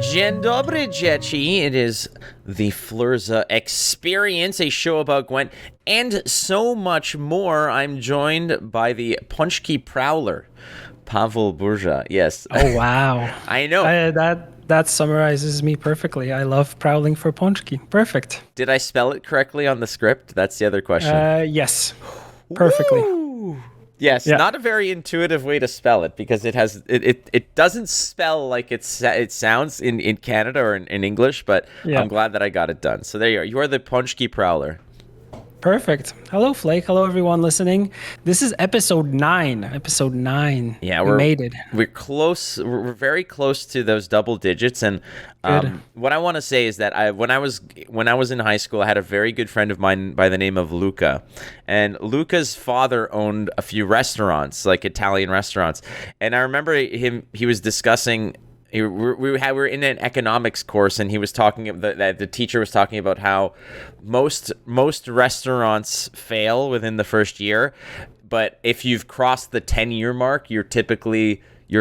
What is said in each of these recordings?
Dzień dobry, dzieci. It is the Flurza Experience, a show about Gwent, and so much more. I'm joined by the Punchki Prowler, Pavel Burza. Yes. Oh, wow. I know. That summarizes me perfectly. I love prowling for Punchki. Perfect. Did I spell it correctly on the script? That's the other question. Yes. Perfectly. Woo! Yes, Yeah. Not a very intuitive way to spell it because it doesn't spell like it sounds in Canada or in English, but Yeah. I'm glad that I got it done. So there you are. You are the Punchki Prowler. Perfect. Hello, Flake. Hello, everyone listening. This is episode 9. Episode 9. Yeah, we made it. We're close. We're very close to those double digits. And Good. what I want to say is that when I was in high school, I had a very good friend of mine by the name of Luca, and Luca's father owned a few restaurants, like Italian restaurants. And I remember he was discussing. We were in an economics course, and he was talking that the teacher was talking about how most restaurants fail within the first year, but if you've crossed the 10-year mark, you're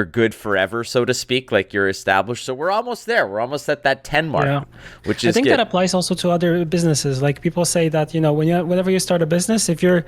good forever, so to speak, like you're established. So we're almost there. We're almost at that 10 mark, Yeah. which is I think good. that applies also to other businesses. Like people say that, whenever you start a business, if you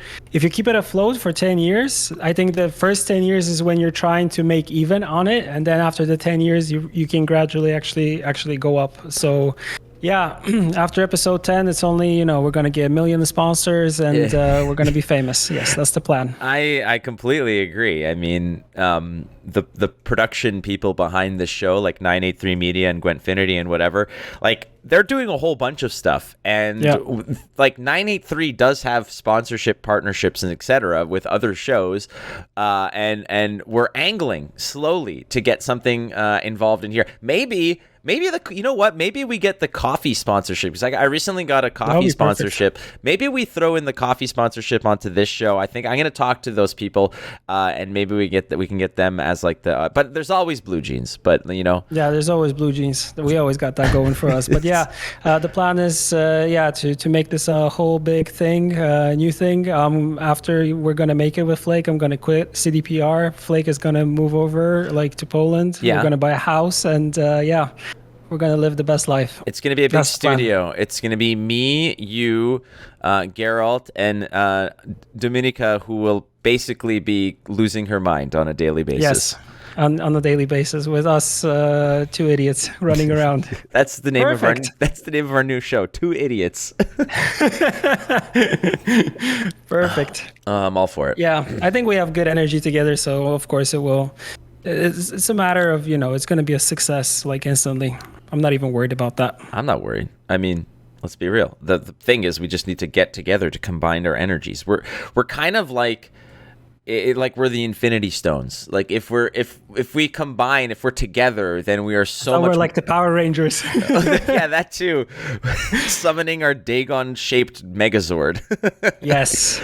keep it afloat for 10 years, I think the first 10 years is when you're trying to make even on it, and then after the 10 years you can gradually actually go up. So yeah, after episode 10, it's only, we're going to get 1 million sponsors and we're going to be famous. Yes, that's the plan. I completely agree. I mean, the production people behind the show, like 983 Media and Gwentfinity and whatever, like they're doing a whole bunch of stuff. And like 983 does have sponsorship partnerships and etc. with other shows, and we're angling slowly to get something involved in here. Maybe maybe we get the coffee sponsorship, because I recently got a coffee sponsorship. Perfect. Maybe we throw in the coffee sponsorship onto this show. I think I'm going to talk to those people, and maybe we can get them as like the but there's always blue jeans, but yeah, there's always blue jeans. We always got that going for us. But yeah, the plan is to make this a whole big thing, new thing. After we're going to make it with Flake, I'm going to quit CDPR. Flake is going to move over to Poland. Yeah. We're going to buy a house, and we're going to live the best life. It's going to be a big studio. It's going to be me, you, Geralt, and Dominica, who will basically be losing her mind on a daily basis. Yes, on a daily basis with us two idiots running around. That's the name of our new show, Two Idiots. Perfect. I'm all for it. Yeah, I think we have good energy together, so of course it will. It's a matter of, it's going to be a success instantly. I'm not even worried about that. I'm not worried. I mean, let's be real. The thing is, we just need to get together to combine our energies. We're kind of like we're the Infinity Stones. Like if we combine, if we're together, then we are so much. We're like the Power Rangers. Yeah, that too. Summoning our Dagon-shaped Megazord. Yes.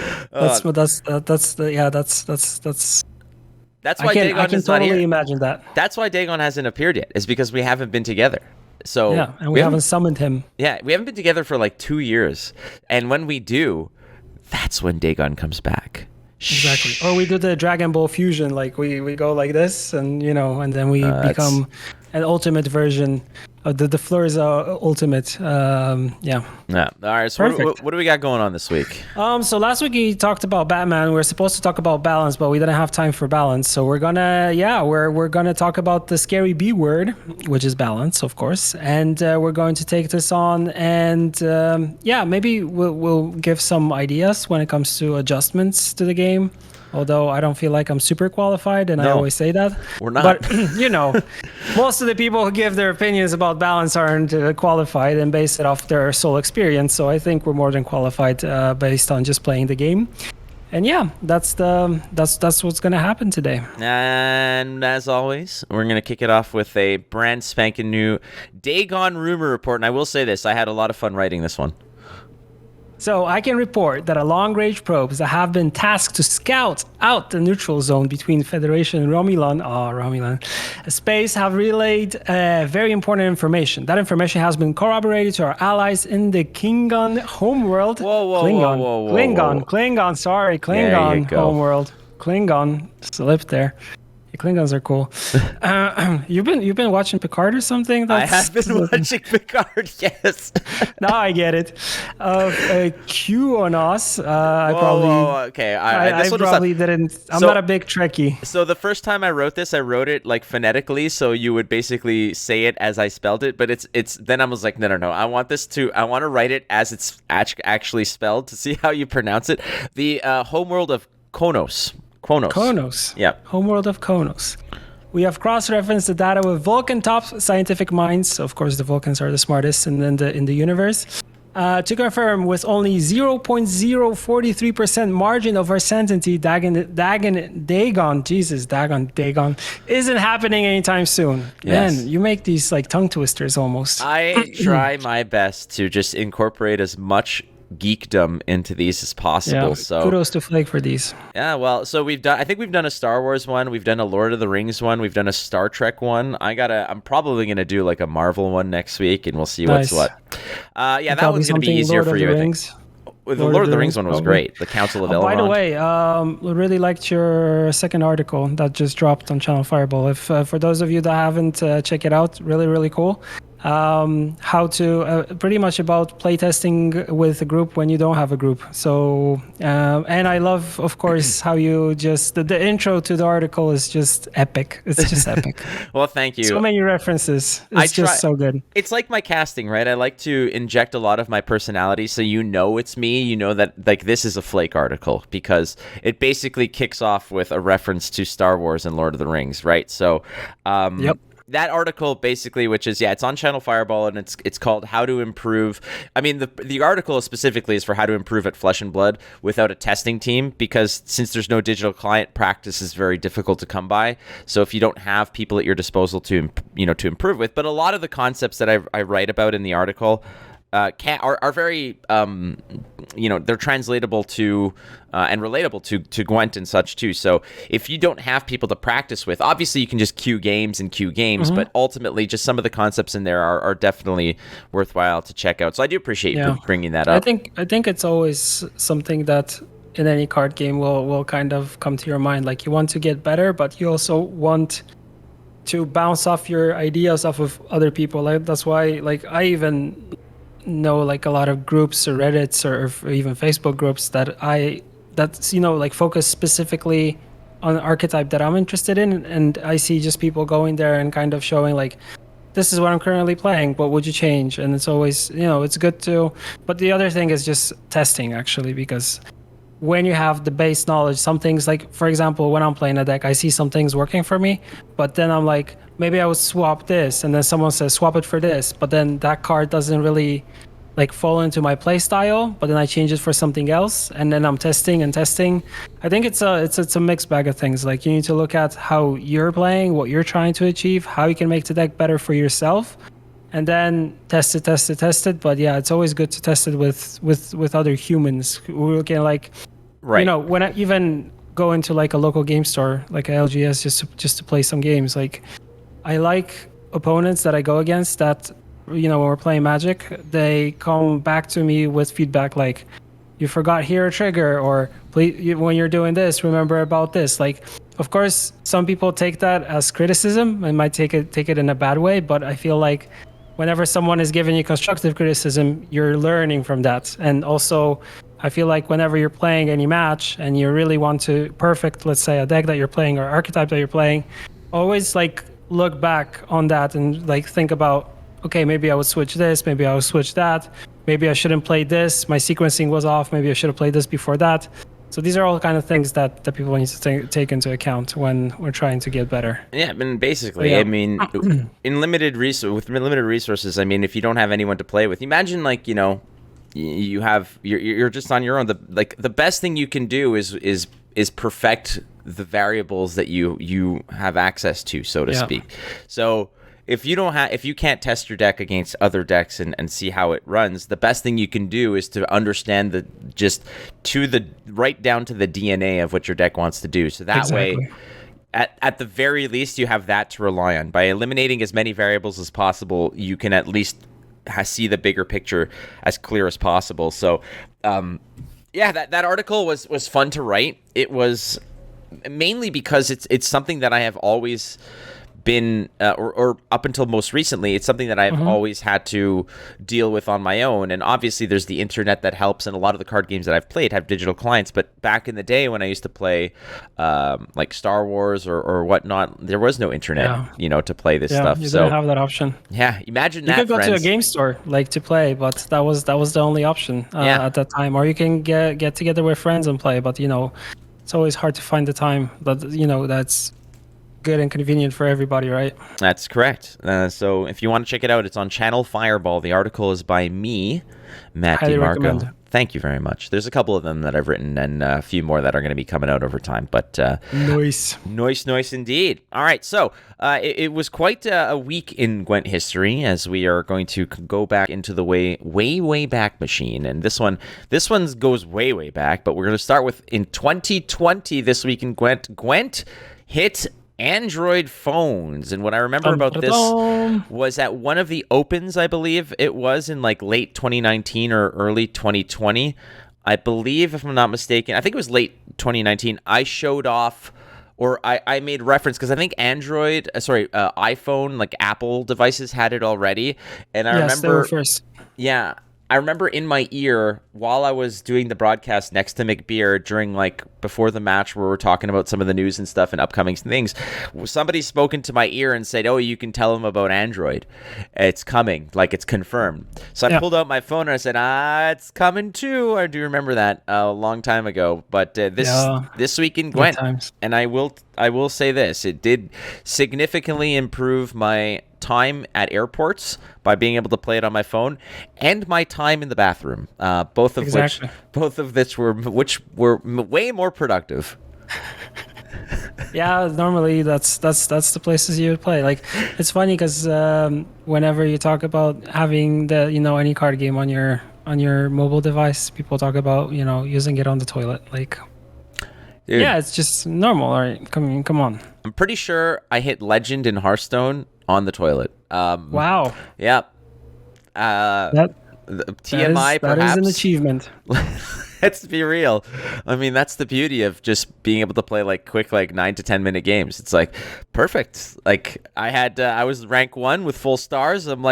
That's why Dagon is not here. I can totally imagine that. That's why Dagon hasn't appeared yet. Is because we haven't been together. So yeah, and we haven't summoned him. Yeah, we haven't been together for like 2 years, and when we do, that's when Dagon comes back. Exactly. Or we do the Dragon Ball fusion, like we go like this, and and then we become an ultimate version of the Flurza ultimate. Yeah. All right. So what do we got going on this week? So last week we talked about Batman. We were supposed to talk about balance, but we didn't have time for balance. So we're gonna talk about the scary B word, which is balance, of course. And we're going to take this on, and maybe we'll give some ideas when it comes to adjustments to the game. Although I don't feel like I'm super qualified, and I always say that. We're not. But, most of the people who give their opinions about balance aren't qualified and base it off their sole experience. So I think we're more than qualified based on just playing the game. And yeah, that's what's going to happen today. And as always, we're going to kick it off with a brand spanking new Dagon rumor report. And I will say this, I had a lot of fun writing this one. So I can report that a long-range probes that have been tasked to scout out the neutral zone between Federation and Romulan space have relayed very important information. That information has been corroborated to our allies in the Klingon homeworld. Klingon homeworld. Klingon slipped there. The Klingons are cool. You've been watching Picard or something? I have been watching Picard. Yes. Now I get it. Q on us. Okay. I probably didn't. I'm not a big Trekkie. So the first time I wrote this, I wrote it like phonetically, so you would basically say it as I spelled it. But it's then I was like, no. I want to write it as it's actually spelled to see how you pronounce it. The homeworld of Kronos. Yeah. Homeworld of Kronos. We have cross-referenced the data with Vulcan top scientific minds. Of course, the Vulcans are the smartest in the universe. To confirm, with only 0.043% margin of uncertainty, Dagon isn't happening anytime soon. Yes. Man, you make these like tongue twisters almost. I try my best to just incorporate as much geekdom into these as possible. So kudos to Flake for these. Yeah, well, so I think we've done a Star Wars one, we've done a Lord of the Rings one, we've done a Star Trek one. I'm probably gonna do like a Marvel one next week, and we'll see what's what. Yeah, that one's gonna be easier for you, I think. The Lord of the Rings one was great. The Council of Elrond. By the way, really liked your second article that just dropped on Channel Fireball. If for those of you that haven't check it out, really cool. How to pretty much about playtesting with a group when you don't have a group. So and I love, of course, how you just the intro to the article is just epic. It's just epic. Well, thank you. So many references. It's just so good. It's like my casting, right? I like to inject a lot of my personality, so you know it's me. You know that like this is a Flake article because it basically kicks off with a reference to Star Wars and Lord of the Rings, right? So yep. That article basically, which is it's on Channel Fireball, and it's called How to Improve. I mean, the article specifically is for how to improve at Flesh and Blood without a testing team, because since there's no digital client, practice is very difficult to come by. So if you don't have people at your disposal to improve with, but a lot of the concepts that I write about in the article are very they're translatable to and relatable to Gwent and such too. So if you don't have people to practice with, obviously you can just queue games, but ultimately just some of the concepts in there are definitely worthwhile to check out. So I do appreciate you bringing that up. I think it's always something that in any card game will kind of come to your mind. Like you want to get better, but you also want to bounce off your ideas off of other people. Like that's why I even know like a lot of groups or Reddits or even Facebook groups that's focus specifically on an archetype that I'm interested in, and I see just people going there and kind of showing like, this is what I'm currently playing, what would you change? And it's always it's good to, but the other thing is just testing actually, because when you have the base knowledge, some things like, for example, when I'm playing a deck, I see some things working for me, but then I'm like, maybe I would swap this, and then someone says swap it for this, but then that card doesn't really fall into my play style, but then I change it for something else, and then I'm testing. I think it's a mixed bag of things. Like you need to look at how you're playing, what you're trying to achieve, how you can make the deck better for yourself, and then test it. But yeah, it's always good to test it with other humans who can right. When I even go into like a local game store, like a LGS, just to play some games, like I like opponents that I go against that, when we're playing Magic, they come back to me with feedback like, you forgot here a trigger, or please, when you're doing this, remember about this. Like, of course, some people take that as criticism and might take it in a bad way, but I feel like whenever someone is giving you constructive criticism, you're learning from that. And also, I feel like whenever you're playing any match and you really want to perfect, let's say, a deck that you're playing or archetype that you're playing, always look back on that and think about, okay, maybe I would switch this, maybe I would switch that, maybe I shouldn't play this, my sequencing was off, maybe I should have played this before that. So these are all kind of things that people need to take into account when we're trying to get better. Yeah, I mean, basically, I mean, with limited resources, I mean, if you don't have anyone to play with, imagine you're just on your own. The best thing you can do is perfect the variables that you have access to, so to speak. So if you can't test your deck against other decks and see how it runs, the best thing you can do is to understand right down to the DNA of what your deck wants to do. So that way, at the very least, you have that to rely on. By eliminating as many variables as possible, you can at least see the bigger picture as clear as possible. So, that article was fun to write. It was mainly because it's something that I have always been, or up until most recently, it's something that I've always had to deal with on my own. And obviously there's the internet that helps, and a lot of the card games that I've played have digital clients. But back in the day when I used to play like Star Wars or whatnot, there was no internet, to play this stuff. You didn't have that option. Yeah, imagine that. You could go to a game store like to play, but that was the only option at that time. Or you can get together with friends and play, but it's always hard to find the time. But that's good and convenient for everybody, right? That's correct. So if you want to check it out, it's on Channel Fireball. The article is by me, Matt Highly DiMarco. recommend. Thank you very much. There's a couple of them that I've written, and a few more that are going to be coming out over time. But nice indeed. All right, so it was quite a week in Gwent history, as we are going to go back into the way back machine. And this one goes way back. But we're going to start with in 2020. This week in Gwent hit Android phones. And what I remember about this was at one of the opens, I believe it was in like late 2019 or early 2020. I believe, if I'm not mistaken, I think it was late 2019. I showed off, or I made reference, because I think iPhone, like Apple devices had it already. And I remember, they were first. Yeah. I remember in my ear while I was doing the broadcast next to McBeer during before the match where we're talking about some of the news and stuff and upcoming things, somebody spoke into my ear and said, "Oh, you can tell them about Android. It's coming, it's confirmed." So I pulled out my phone and I said, it's coming too. I do remember that a long time ago. But this week in Gwent, and I will say this, it did significantly improve my time at airports by being able to play it on my phone, and my time in the bathroom, both of which were way more productive. Yeah, normally that's the places you would play. It's funny because whenever you talk about having the any card game on your mobile device, people talk about using it on the toilet. Dude, yeah, it's just normal. All right, come on. I'm pretty sure I hit Legend in Hearthstone on the toilet. Wow. Yeah. TMI, perhaps. That is an achievement. Let's be real. I mean, that's the beauty of just being able to play quick 9 to 10 minute games. It's perfect. I was rank 1 with full stars. I'm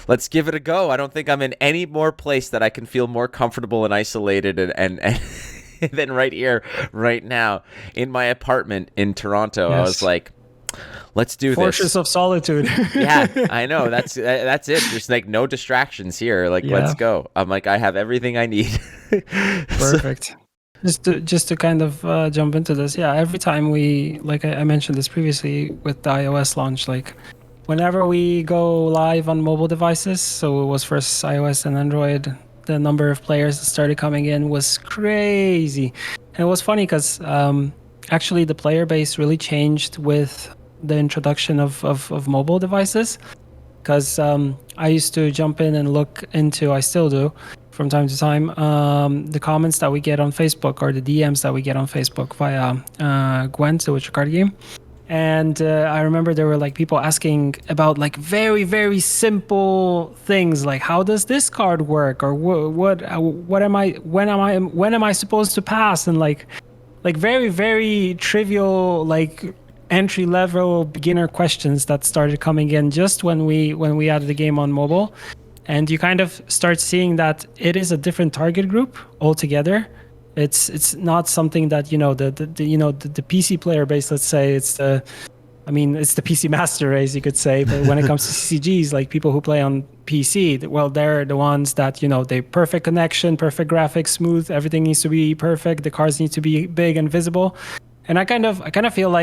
let's give it a go. I don't think I'm in any more place that I can feel more comfortable and isolated and than right here, right now, in my apartment in Toronto. Yes. I was let's do Fortress of Solitude. Yeah, I know. That's it. There's no distractions here. Let's go. I'm I have everything I need. Perfect. Just to kind of jump into this. Yeah, every time we, I mentioned this previously with the iOS launch, whenever we go live on mobile devices, so it was first iOS and Android, the number of players that started coming in was crazy. And it was funny because actually the player base really changed with the introduction of mobile devices, because I used to jump in and look into, I still do from time to time, the comments that we get on Facebook or the DMs that we get on Facebook via Gwent, the Witcher card game. And I remember there were people asking about very, very simple things, how does this card work, or when am I supposed to pass, and very, very trivial entry level beginner questions that started coming in just when we added the game on mobile. And you kind of start seeing that it is a different target group altogether. It's not something that the PC player base, let's say, it's the PC master race, you could say. But when it comes to CCGs, people who play on PC, well, they're the ones that they perfect connection, perfect graphics, smooth, everything needs to be perfect, the cards need to be big and visible. And I kind of feel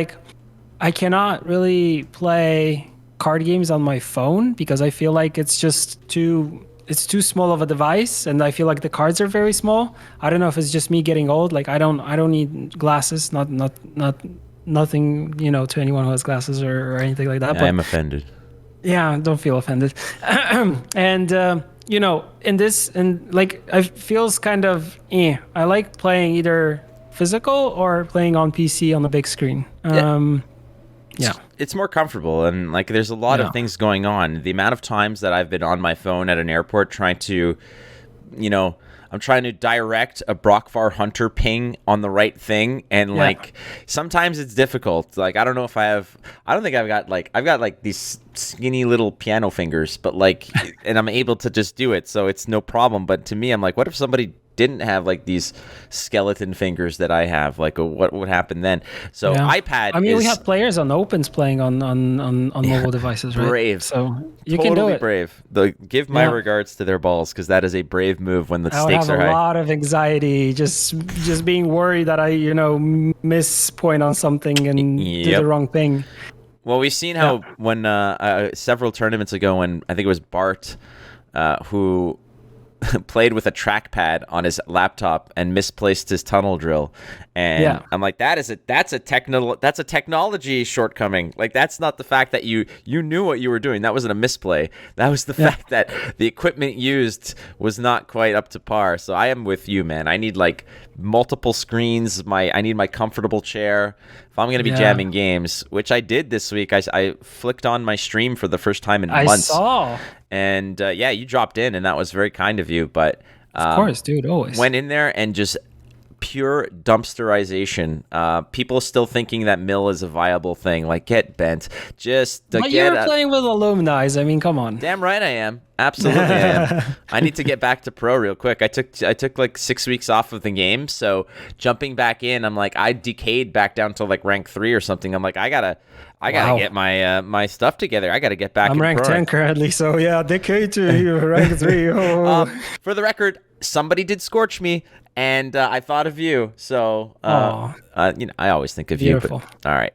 I cannot really play card games on my phone because I feel it's just too small of a device, and I feel the cards are very small. I don't know if it's just me getting old. I don't need glasses. Nothing, to anyone who has glasses or anything like that. But I'm offended. Yeah, don't feel offended. And in this, and it feels kind of I like playing either physical or playing on PC on the big screen. Yeah. It's more comfortable, and there's a lot of things going on. The amount of times that I've been on my phone at an airport trying to, I'm I'm trying to direct a Brockvar Hunter ping on the right thing, and like sometimes it's difficult. Like I don't know if I don't think I've got like these skinny little piano fingers, but like and I'm able to just do it, so it's no problem. But to me, I'm like, what if somebody didn't have like these skeleton fingers that I have? Like what would happen then? So iPad. I mean, we have players on Opens playing on mobile devices, right? Brave. So you totally can do it. Brave. Give my regards to their balls, because that is a brave move when the stakes are high. I have a lot of anxiety just being worried that I miss point on something and do the wrong thing. Well, we've seen how when several tournaments ago, when I think it was Bart who played with a trackpad on his laptop and misplaced his tunnel drill, and I'm like, that's a technology shortcoming. Like, that's not the fact that you knew what you were doing. That wasn't a misplay. That was the fact that the equipment used was not quite up to par. So I am with you, man. I need like multiple screens. I need my comfortable chair if I'm going to be jamming games, which I did this week. I flicked on my stream for the first time in months. I saw. And you dropped in, and that was very kind of you. But of course, dude, always went in there and just pure dumpsterization. People still thinking that mill is a viable thing. Like, get bent. But you're playing with alumni. I mean, come on. Damn right I am. Absolutely I am. I need to get back to pro real quick. I took like 6 weeks off of the game, so jumping back in, I'm like, I decayed back down to like rank 3 or something. I'm like, I gotta get my my stuff together. I gotta get back. I'm rank 10 currently, so decay to rank 3. For the record, somebody did scorch me, and I thought of you. So I always think of you. But, all right.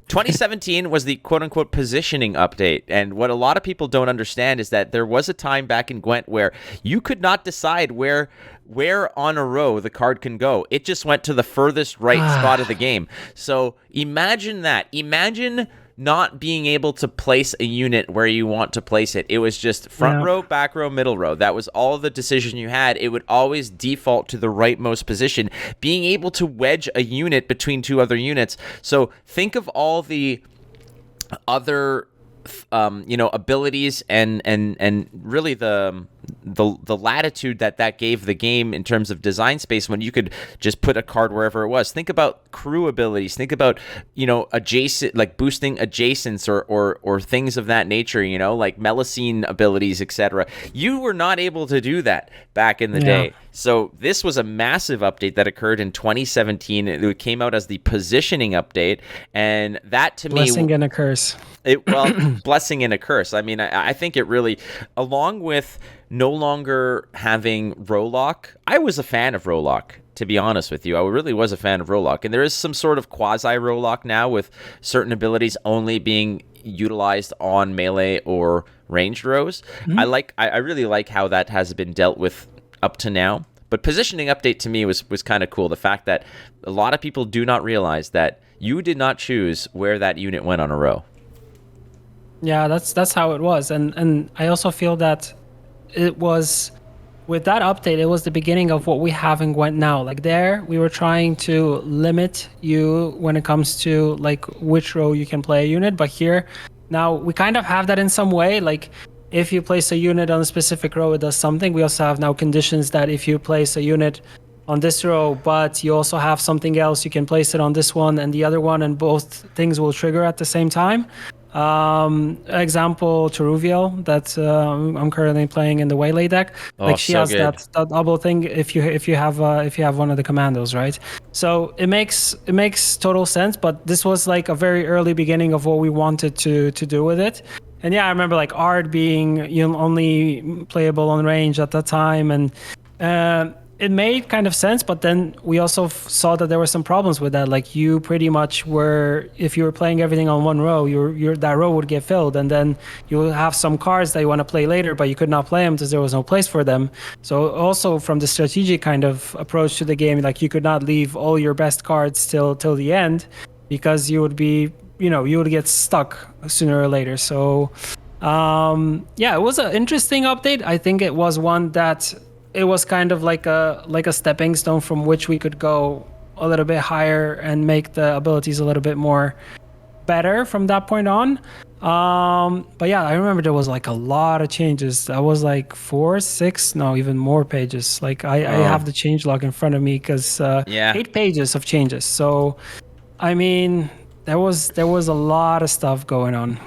2017 was the quote-unquote positioning update, and what a lot of people don't understand is that there was a time back in Gwent where you could not decide where on a row the card can go. It just went to the furthest right spot of the game. So imagine that. Imagine not being able to place a unit where you want to place it. It was just front row, back row, middle row. That was all the decision you had. It would always default to the rightmost position. Being able to wedge a unit between two other units. So think of all the other abilities and really the latitude that gave the game in terms of design space, when you could just put a card wherever it was. Think about crew abilities. Think about adjacent, like boosting adjacents or things of that nature. Like Melusine abilities, etc. You were not able to do that back in the day. So this was a massive update that occurred in 2017. It came out as the positioning update, and that to me, blessing and a curse. Blessing and a curse. I mean, I think it really, along with no longer having row lock, I was a fan of row lock, to be honest with you. I really was a fan of row lock. And there is some sort of quasi row lock now, with certain abilities only being utilized on melee or ranged rows. Mm-hmm. I really like how that has been dealt with up to now. But positioning update to me was kind of cool. The fact that a lot of people do not realize that you did not choose where that unit went on a row. Yeah, that's how it was. And I also feel that it was, with that update, it was the beginning of what we have in Gwent now. Like, there, we were trying to limit you when it comes to like which row you can play a unit. But here, now we kind of have that in some way. Like, if you place a unit on a specific row, it does something. We also have now conditions that if you place a unit on this row, but you also have something else, you can place it on this one and the other one, and both things will trigger at the same time. Example, Teruviel, that I'm currently playing in the Waylay deck. Like, she has that double thing if you have one of the commandos, right? So it makes total sense. But this was like a very early beginning of what we wanted to do with it. And I remember like Ard being only playable on range at that time, and it made kind of sense. But then we also saw that there were some problems with that. Like, you pretty much were, if you were playing everything on one row, that row would get filled, and then you will have some cards that you want to play later, but you could not play them because there was no place for them. So also from the strategic kind of approach to the game, like, you could not leave all your best cards till the end, because you would be, you would get stuck sooner or later. So it was an interesting update. I think it was one that, it was kind of like a stepping stone from which we could go a little bit higher and make the abilities a little bit more better from that point on. But yeah, I remember there was like a lot of changes. I was like 4, 6, no, even more pages. Like I have the change log in front of me because Yeah. 8 pages of changes. So I mean, there was a lot of stuff going on.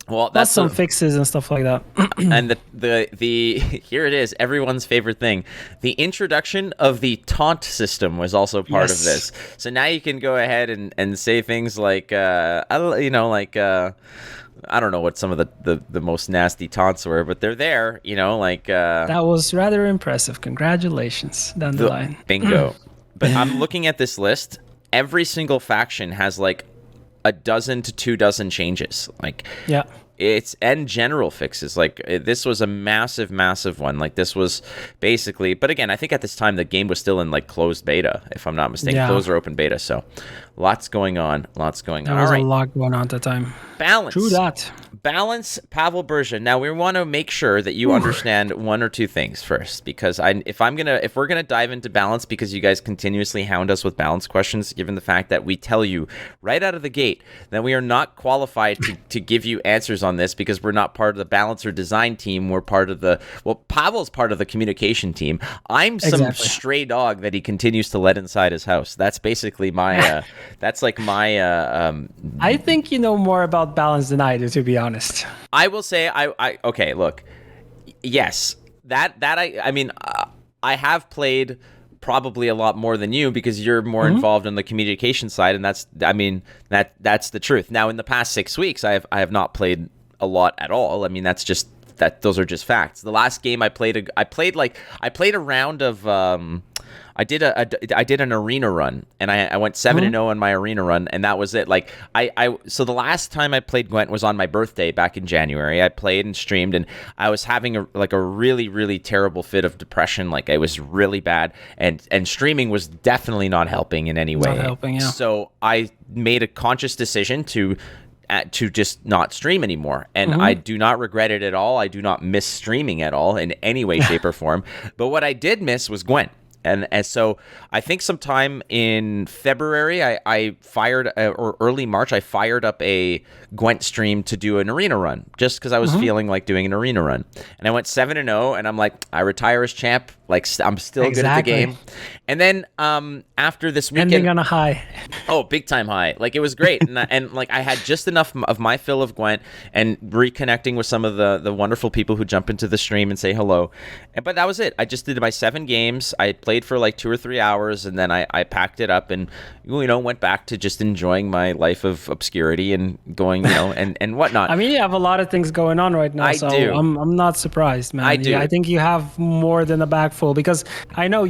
Well, Plus some fixes and stuff like that. And the here it is, everyone's favorite thing. The introduction of the taunt system was also part of this. So now you can go ahead and say things like, I don't know what some of the most nasty taunts were, but they're there, like... that was rather impressive. Congratulations down the line. Bingo. But I'm looking at this list. Every single faction has like a dozen to 2 dozen changes. Like, yeah. And general fixes. Like, this was a massive one. Like, this was basically, but again, I think at this time the game was still in like closed beta, if I'm not mistaken. Yeah. Closed or open beta. So lots going on. There was a lot going on at the time. Balance. True that. Balance, Pavel Burza. Now we want to make sure that you understand one or two things first, because if we're gonna dive into balance, because you guys continuously hound us with balance questions, given the fact that we tell you right out of the gate that we are not qualified to give you answers on this, because we're not part of the balance or design team. We're part of Pavel's part of the communication team. I'm some stray dog that he continues to let inside his house. That's basically my I think you know more about balance than I do, to be honest. I will say, okay, look, yes, I mean, I have played probably a lot more than you, because you're more involved in the communication side, and that's the truth. Now, in the past 6 weeks, I have not played a lot at all. I mean, those are just facts. The last game I played a round of I did an arena run, and I went 7-0 on my arena run, and that was it. Like so the last time I played Gwent was on my birthday back in January. I played and streamed, and I was having a really, really terrible fit of depression. Like, it was really bad, and streaming was definitely not helping in any way. Not helping, yeah. So I made a conscious decision to just not stream anymore, and I do not regret it at all. I do not miss streaming at all in any way, shape, or form. But what I did miss was Gwent. And so I think sometime in February, I fired, or early March, I fired up a Gwent stream to do an arena run, just because I was feeling like doing an arena run. And I went 7-0, and I'm like, I retire as champ. Like, I'm still good at the game. And then after this weekend, ending on a high. Oh, big time high. Like, it was great. and like, I had just enough of my fill of Gwent, and reconnecting with some of the wonderful people who jump into the stream and say hello. But that was it. I just did my 7 games. I played for like 2 or 3 hours, and then I packed it up and went back to just enjoying my life of obscurity and going and whatnot. I mean, you have a lot of things going on right now. I do. I'm not surprised, man. I do. Yeah, I think you have more than a bag full, because I know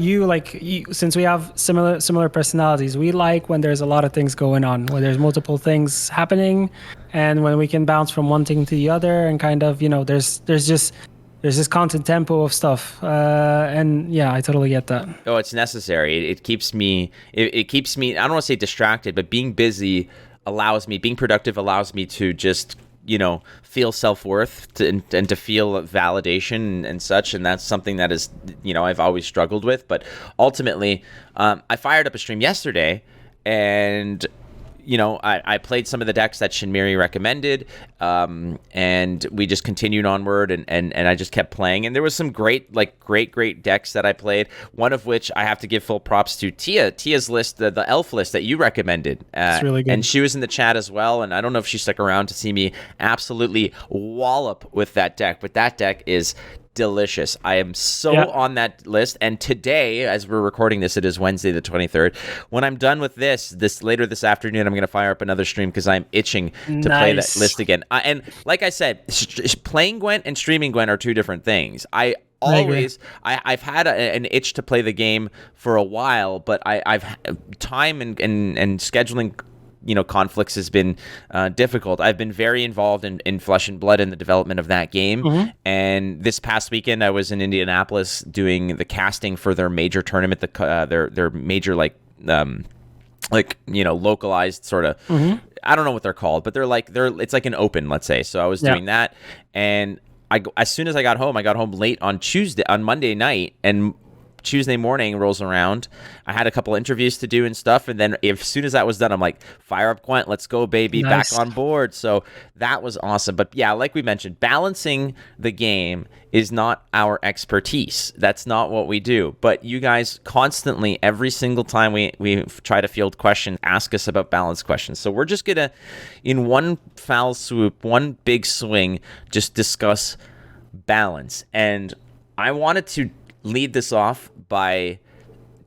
since we have similar personalities, we like when there's a lot of things going on, when there's multiple things happening, and when we can bounce from one thing to the other, and kind of there's this constant tempo of stuff, and yeah, I totally get that. Oh, it's necessary. It keeps me. It keeps me. I don't want to say distracted, but being busy being productive allows me to just feel self-worth and to feel validation and such, and that's something that is I've always struggled with. But ultimately, I fired up a stream yesterday, and I played some of the decks that Shinmiri recommended, and we just continued onward, and I just kept playing. And there was some great decks that I played, one of which I have to give full props to Tia's list, the elf list that you recommended. It's really good. And she was in the chat as well, and I don't know if she stuck around to see me absolutely wallop with that deck, but that deck is delicious. I am on that list, and today, as we're recording this, it is Wednesday the 23rd. When I'm done with this later this afternoon, I'm going to fire up another stream, because I'm itching to play that list again. And like I said, playing Gwent and streaming Gwent are 2 different things. I've had an itch to play the game for a while, but I've time and scheduling conflicts has been difficult. I've been very involved in Flesh and Blood in the development of that game. And this past weekend, I was in Indianapolis doing the casting for their major tournament, their major localized sort of. I don't know what they're called, but it's like an open, let's say. So I was doing that, and as soon as I got home late on Monday night, and Tuesday morning rolls around. I had a couple interviews to do and stuff, and then as soon as that was done, I'm like, fire up Gwent, let's go, baby, Nice. back on board. So that was awesome. But yeah, like we mentioned, balancing the game is not our expertise. That's not what we do. But you guys constantly, every single time we try to field questions, ask us about balance questions. So we're just gonna, in one foul swoop, one big swing, just discuss balance. And I wanted to lead this off by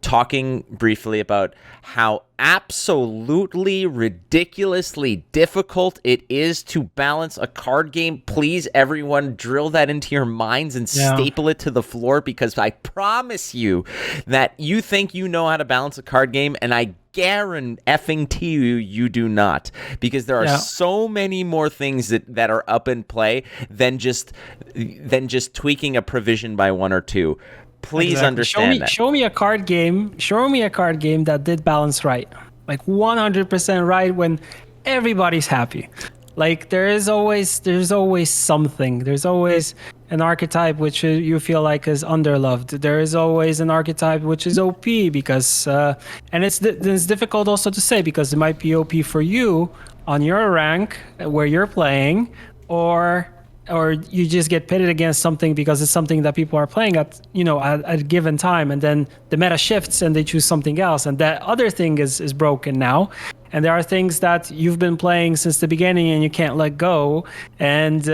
talking briefly about how absolutely ridiculously difficult it is to balance a card game. Please, everyone, drill that into your minds and staple it to the floor, because I promise you that you think you know how to balance a card game, and I guarantee you do not, because there are so many more things that are up in play than just tweaking a provision by one or two. Please understand that. Show me a card game that did balance right, like 100% right, when everybody's happy. Like there's always something. There's always an archetype which you feel like is underloved. There is always an archetype which is OP because, and it's difficult also to say, because it might be OP for you on your rank where you're playing, or you just get pitted against something because it's something that people are playing at a given time, and then the meta shifts and they choose something else, and that other thing is broken now. And there are things that you've been playing since the beginning and you can't let go, and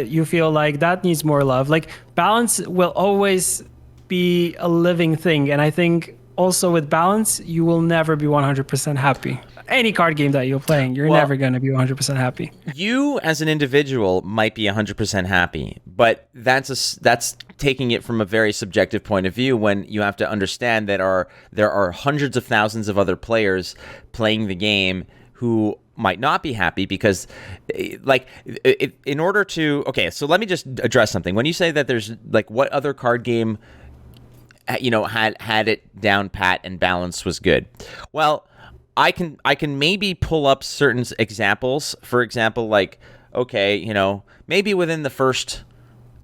you feel like that needs more love. Like balance will always be a living thing, and I think also with balance you will never be 100% happy. Any card game that you're playing, you're never going to be 100% happy. You as an individual might be 100% happy, but that's taking it from a very subjective point of view, when you have to understand that there are hundreds of thousands of other players playing the game who might not be happy, because in order to, okay, so let me just address something. When you say that there's like, what other card game had it down pat and balance was good? Well, I can maybe pull up certain examples. For example, like, okay, maybe within the first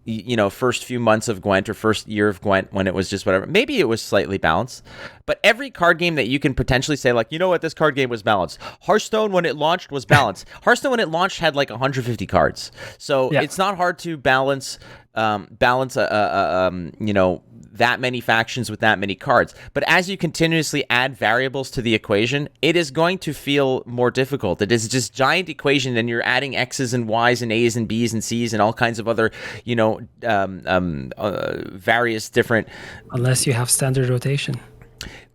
few months of Gwent, or first year of Gwent, when it was just whatever, maybe it was slightly balanced. But every card game that you can potentially say, like, this card game was balanced. Hearthstone, when it launched, was balanced. Hearthstone, when it launched, had like 150 cards. So it's not hard to balance that many factions with that many cards. But as you continuously add variables to the equation, it is going to feel more difficult. It is just giant equation, and you're adding X's and Y's and A's and B's and C's and all kinds of other, various different. Unless you have standard rotation.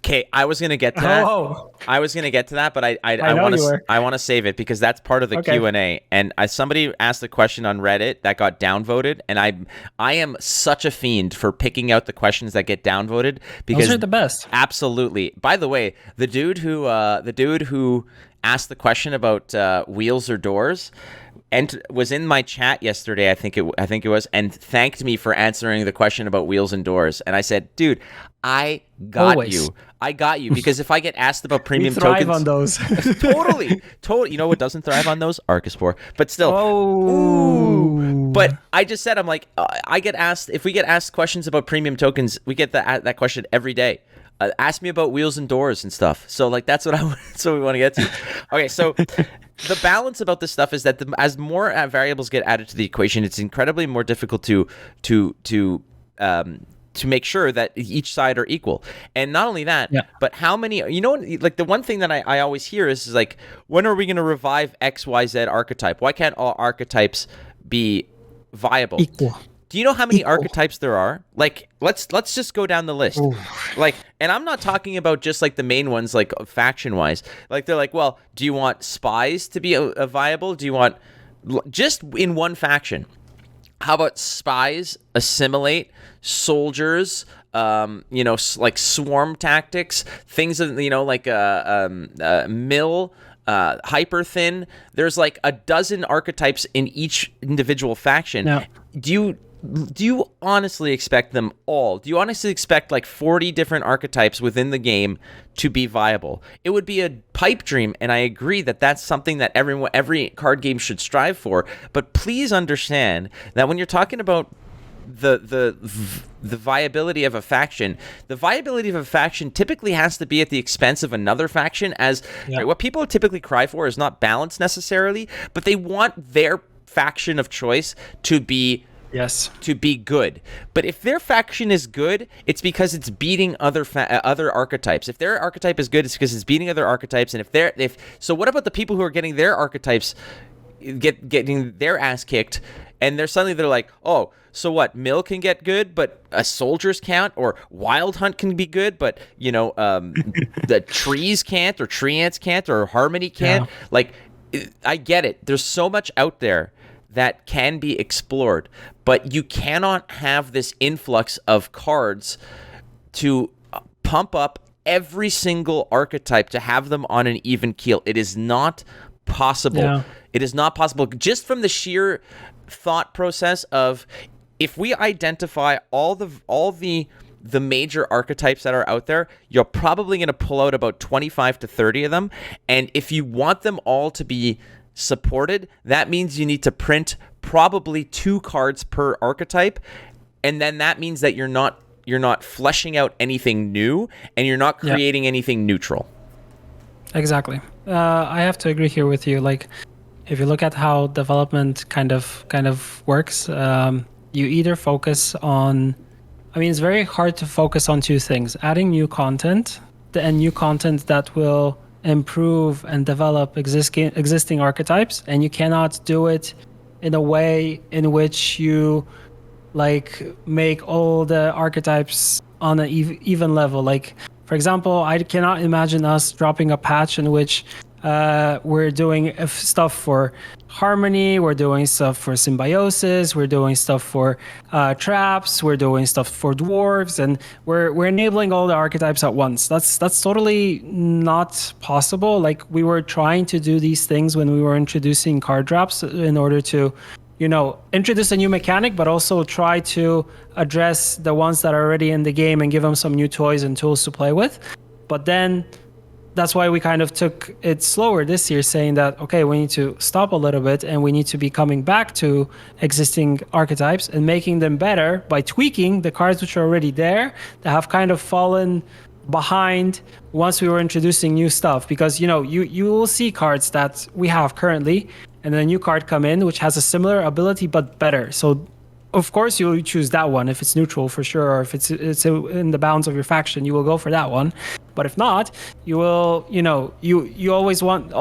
Okay, I was gonna get to that. I was gonna get to that, but I want to save it, because that's part of the Q&A. And somebody asked a question on Reddit that got downvoted, and I am such a fiend for picking out the questions that get downvoted, because those are the best. Absolutely. By the way, the dude who asked the question about wheels or doors, and was in my chat yesterday, I think it was, and thanked me for answering the question about wheels and doors. And I said, dude, I got you. I got you, because if I get asked about premium we thrive tokens, on those. totally. You know what doesn't thrive on those? Arcuspore. But still. Oh. But I just said, I'm like, if we get asked questions about premium tokens, we get that question every day. Ask me about wheels and doors and stuff. So like that's what we want to get to. Okay, so the balance about this stuff is that as more variables get added to the equation, it's incredibly more difficult to make sure that each side are equal. And not only that, but how many, like the one thing that I always hear is like, when are we going to revive XYZ archetype? Why can't all archetypes be viable? Equal. Do you know how many archetypes there are? Like, let's just go down the list. Ooh. Like, and I'm not talking about just like the main ones, like faction wise. Like, they're like, well, do you want spies to be a viable? Do you want just in one faction? How about spies, assimilate, soldiers, like swarm tactics, things of, like mill, hyper thin. There's like a dozen archetypes in each individual faction. No. Do you honestly expect them all? Do you honestly expect like 40 different archetypes within the game to be viable? It would be a pipe dream, and I agree that that's something that every card game should strive for. But please understand that when you're talking about the viability of a faction. The viability of a faction typically has to be at the expense of another faction, as right, what people typically cry for is not balance necessarily, but they want their faction of choice to be good. But if their faction is good, it's because it's beating other archetypes. If their archetype is good, it's because it's beating other archetypes. And so what about the people who are getting their archetypes getting their ass kicked, and they're like, oh, so what? Mill can get good, but soldiers can't, or Wild Hunt can be good, but the trees can't, or tree ants can't, or Harmony can't. Yeah. Like, I get it. There's so much out there that can be explored, but you cannot have this influx of cards to pump up every single archetype to have them on an even keel. It is not possible. Yeah. It is not possible, just from the sheer thought process of, if we identify all the major archetypes that are out there, you're probably going to pull out about 25 to 30 of them. And if you want them all to be supported, that means you need to print probably 2 cards per archetype, and then that means that you're not fleshing out anything new, and you're not creating anything neutral. Exactly. I have to agree here with you. Like, if you look at how development kind of works, you either focus on, it's very hard to focus on 2 things: adding new content, and new content that will improve and develop existing archetypes, and you cannot do it in a way in which you like make all the archetypes on an even level. Like, for example, I cannot imagine us dropping a patch in which we're doing stuff for Harmony, we're doing stuff for Symbiosis, we're doing stuff for Traps, we're doing stuff for Dwarves, and we're enabling all the archetypes at once. That's totally not possible. Like, we were trying to do these things when we were introducing card drops in order to, introduce a new mechanic, but also try to address the ones that are already in the game and give them some new toys and tools to play with. But then that's why we kind of took it slower this year, saying that, okay, we need to stop a little bit, and we need to be coming back to existing archetypes and making them better by tweaking the cards which are already there, that have kind of fallen behind once we were introducing new stuff. Because, you will see cards that we have currently, and then a new card come in which has a similar ability but better. So of course you will choose that one if it's neutral, for sure, or if it's in the bounds of your faction, you will go for that one. But if not, you will, you always want.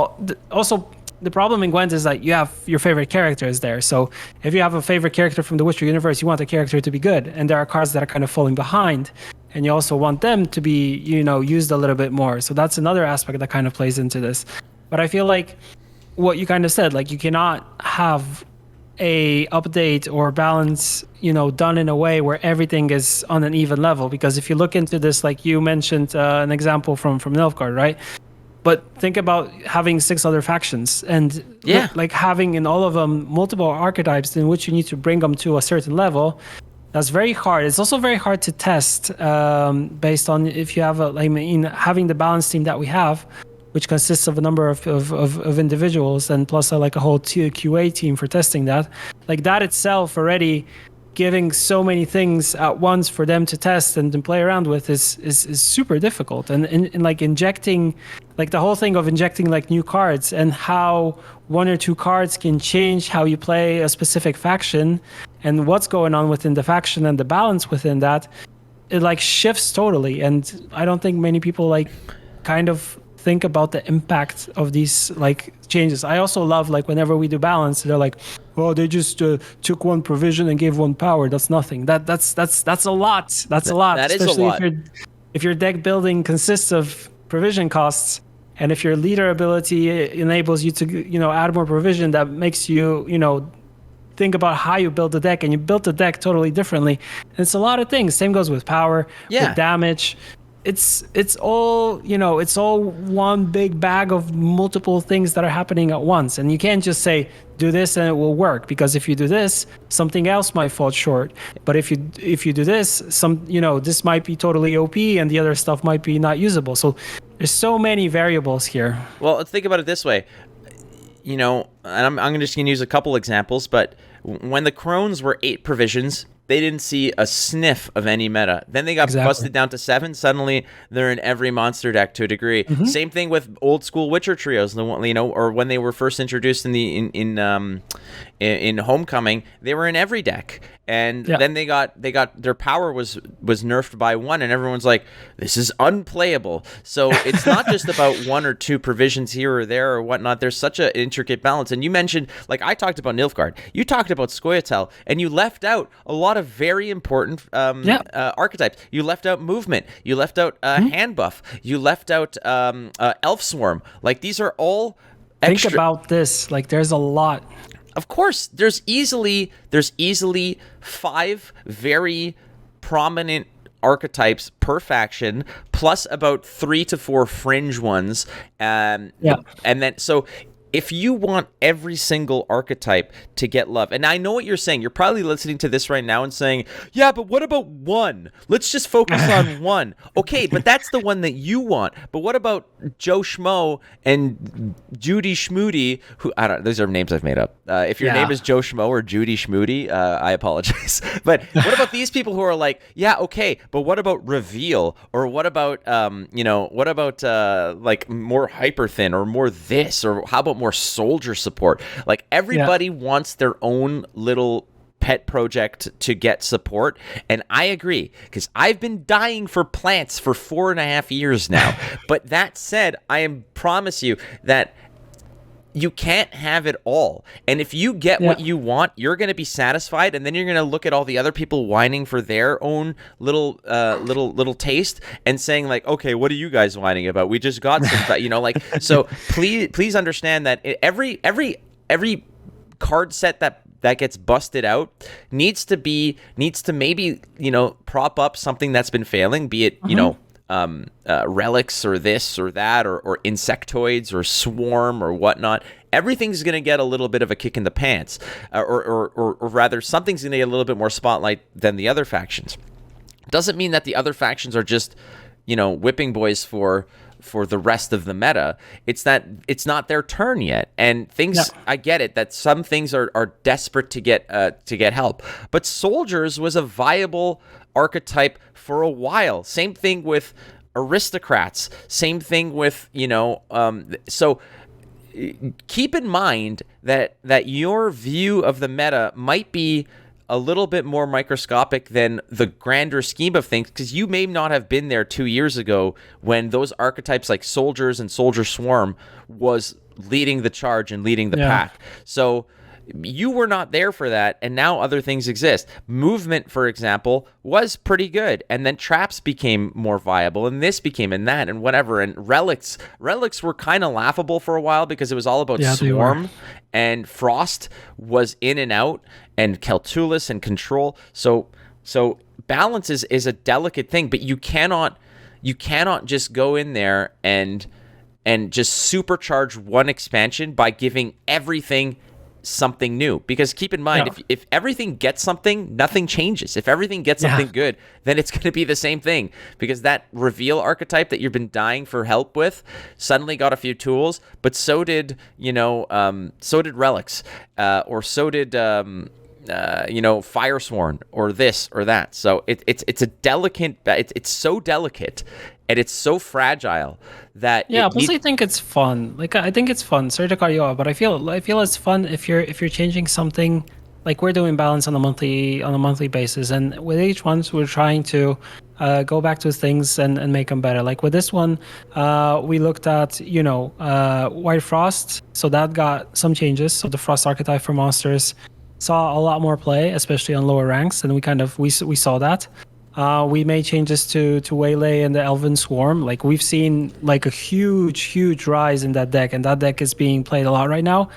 Also, the problem in Gwent is that you have your favorite characters there. So if you have a favorite character from the Witcher universe, you want the character to be good, and there are cards that are kind of falling behind, and you also want them to be, used a little bit more. So that's another aspect that kind of plays into this. But I feel like what you kind of said, like, you cannot have a update or balance, done in a way where everything is on an even level. Because if you look into this, like you mentioned an example from Nilfgaard, right? But think about having 6 other factions, and like having in all of them multiple archetypes in which you need to bring them to a certain level. That's very hard. It's also very hard to test based on if you have having the balance team that we have, which consists of a number of individuals, and plus a whole QA team for testing that. Like, that itself already, giving so many things at once for them to test and to play around with is super difficult. And like injecting, like the whole thing of injecting like new cards, and how 1 or 2 cards can change how you play a specific faction and what's going on within the faction and the balance within that, it like shifts totally. And I don't think many people like kind of think about the impact of these like changes. I also love, like, whenever we do balance, they're like, oh, they just took 1 provision and gave 1 power. That's nothing. That's a lot. That's a lot. That especially is a lot. If your deck building consists of provision costs, and if your leader ability enables you to add more provision, that makes you think about how you build the deck, and you build the deck totally differently. And it's a lot of things. Same goes with power, with damage. It's all it's all one big bag of multiple things that are happening at once, and you can't just say do this and it will work, because if you do this, something else might fall short. But if you do this, this might be totally OP, and the other stuff might be not usable. So there's so many variables here. Well, let's think about it this way. And I'm just going to use a couple examples, but when the Crones were 8 provisions, they didn't see a sniff of any meta. Then they got busted down to 7. Suddenly, they're in every monster deck to a degree. Same thing with old school Witcher trios. Or when they were first introduced in Homecoming, they were in every deck. And then they got their power was nerfed by 1, and everyone's like, this is unplayable. So it's not just about 1 or 2 provisions here or there or whatnot. There's such an intricate balance. And you mentioned, like I talked about Nilfgaard, you talked about Scoia'tael, and you left out a lot of very important archetypes. You left out movement. You left out hand buff. You left out Elf Swarm. Like, these are all extra. Think about this. Like, there's a lot. Of course, there's easily 5 very prominent archetypes per faction, plus about 3 to 4 fringe ones. And then so if you want every single archetype to get love, and I know what you're saying, you're probably listening to this right now and saying, yeah, but what about 1? Let's just focus on 1. Okay, but that's the one that you want. But what about Joe Schmo and Judy Schmoody, who, I don't, those are names I've made up. If your name is Joe Schmo or Judy Schmoody, I apologize. But what about these people who are like, yeah, okay, but what about Reveal? Or what about, like more hyper thin or more this? Or how about more soldier support? Like, everybody wants their own little pet project to get support, and I agree, because I've been dying for plants for 4.5 years now. But that said, I promise you that you can't have it all. And if you get what you want, you're going to be satisfied, and then you're going to look at all the other people whining for their own little taste and saying like, okay, what are you guys whining about? We just got some, like, so please understand that every card set that gets busted out needs to maybe, prop up something that's been failing, be it, relics or this or that or insectoids or swarm or whatnot. Everything's going to get a little bit of a kick in the pants, or rather, something's going to get a little bit more spotlight than the other factions. Doesn't mean that the other factions are just, whipping boys for the rest of the meta. It's that it's not their turn yet, and things. I get it that some things are desperate to get help, but soldiers was a viable archetype for a while. Same thing with aristocrats. Same thing with so. Keep in mind that your view of the meta might be a little bit more microscopic than the grander scheme of things, because you may not have been there 2 years ago when those archetypes like soldiers and soldier swarm was leading the charge and leading the pack. So you were not there for that, and now other things exist. Movement, for example, was pretty good, and then traps became more viable, and this became, and that, and whatever. And relics were kind of laughable for a while because it was all about swarm, and frost was in and out, and Keltulis and control. So balance is a delicate thing, but you cannot just go in there and just supercharge one expansion by giving everything something new, because keep in mind, if everything gets something, nothing changes. If everything gets something good, then it's going to be the same thing, because that reveal archetype that you've been dying for help with suddenly got a few tools, but so did relics, or so did Firesworn or this or that. So it's a delicate, it's so delicate and it's so fragile that plus I think it's fun. Like, I think it's fun. Sorry to cut you off, but I feel it's fun if you're changing something. Like, we're doing balance on a monthly basis, and with each one we're trying to go back to things and make them better. Like with this one, we looked at White Frost, so that got some changes. So the Frost archetype for monsters saw a lot more play, especially on lower ranks, and we saw that. We made changes to Waylay and the Elven Swarm. Like, we've seen like a huge rise in that deck, and that deck is being played a lot right now.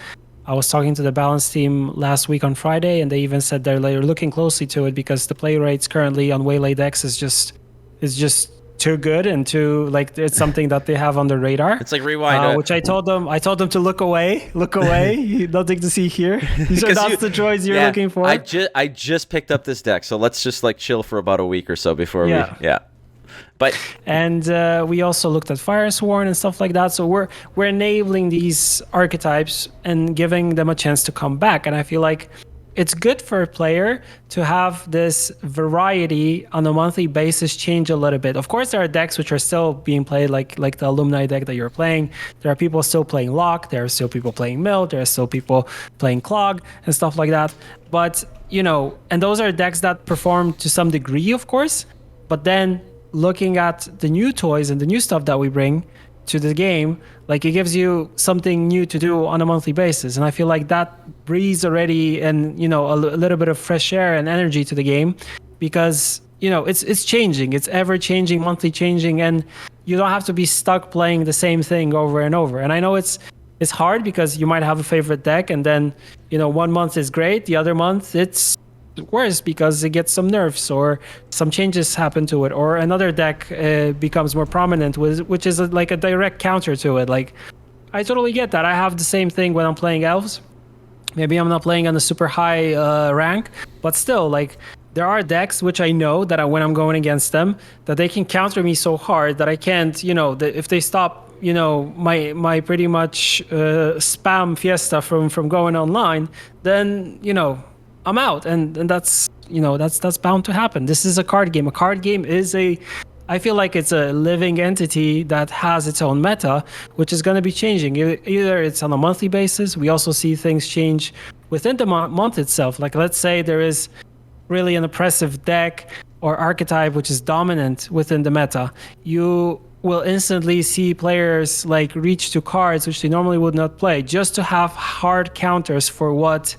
I was talking to the balance team last week on Friday, and they even said they're looking closely to it because the play rates currently on Waylay decks is just too good, and too, like, it's something that they have on the radar. It's like rewind, which I told them to look away, nothing to see here. So that's the droids you're looking for. I just picked up this deck, so let's just like chill for about a week or so before we But we also looked at Firesworn and stuff like that. So we're enabling these archetypes and giving them a chance to come back. And I feel like it's good for a player to have this variety on a monthly basis change a little bit. Of course, there are decks which are still being played, like the Alumni deck that you're playing. There are people still playing Lock. There are still people playing Mill. There are still people playing Clog and stuff like that. But, and those are decks that perform to some degree, of course. But then looking at the new toys and the new stuff that we bring to the game, like, it gives you something new to do on a monthly basis, and I feel like that breathes already and a little bit of fresh air and energy to the game, because it's changing, it's ever changing, monthly changing, and you don't have to be stuck playing the same thing over and over. And I know it's hard because you might have a favorite deck, and then 1 month is great, the other month it's worse because it gets some nerfs or some changes happen to it, or another deck becomes more prominent, which is like a direct counter to it. Like, I totally get that. I have the same thing when I'm playing elves. Maybe I'm not playing on a super high rank, but still, like, there are decks which I know that when I'm going against them, that they can counter me so hard that I can't, if they stop my pretty much spam fiesta from going online, then I'm out, and that's that's bound to happen. This is a card game. A card game is I feel like it's a living entity that has its own meta, which is going to be changing. Either it's on a monthly basis. We also see things change within the month itself. Like, let's say there is really an oppressive deck or archetype which is dominant within the meta. You will instantly see players like reach to cards which they normally would not play, just to have hard counters for what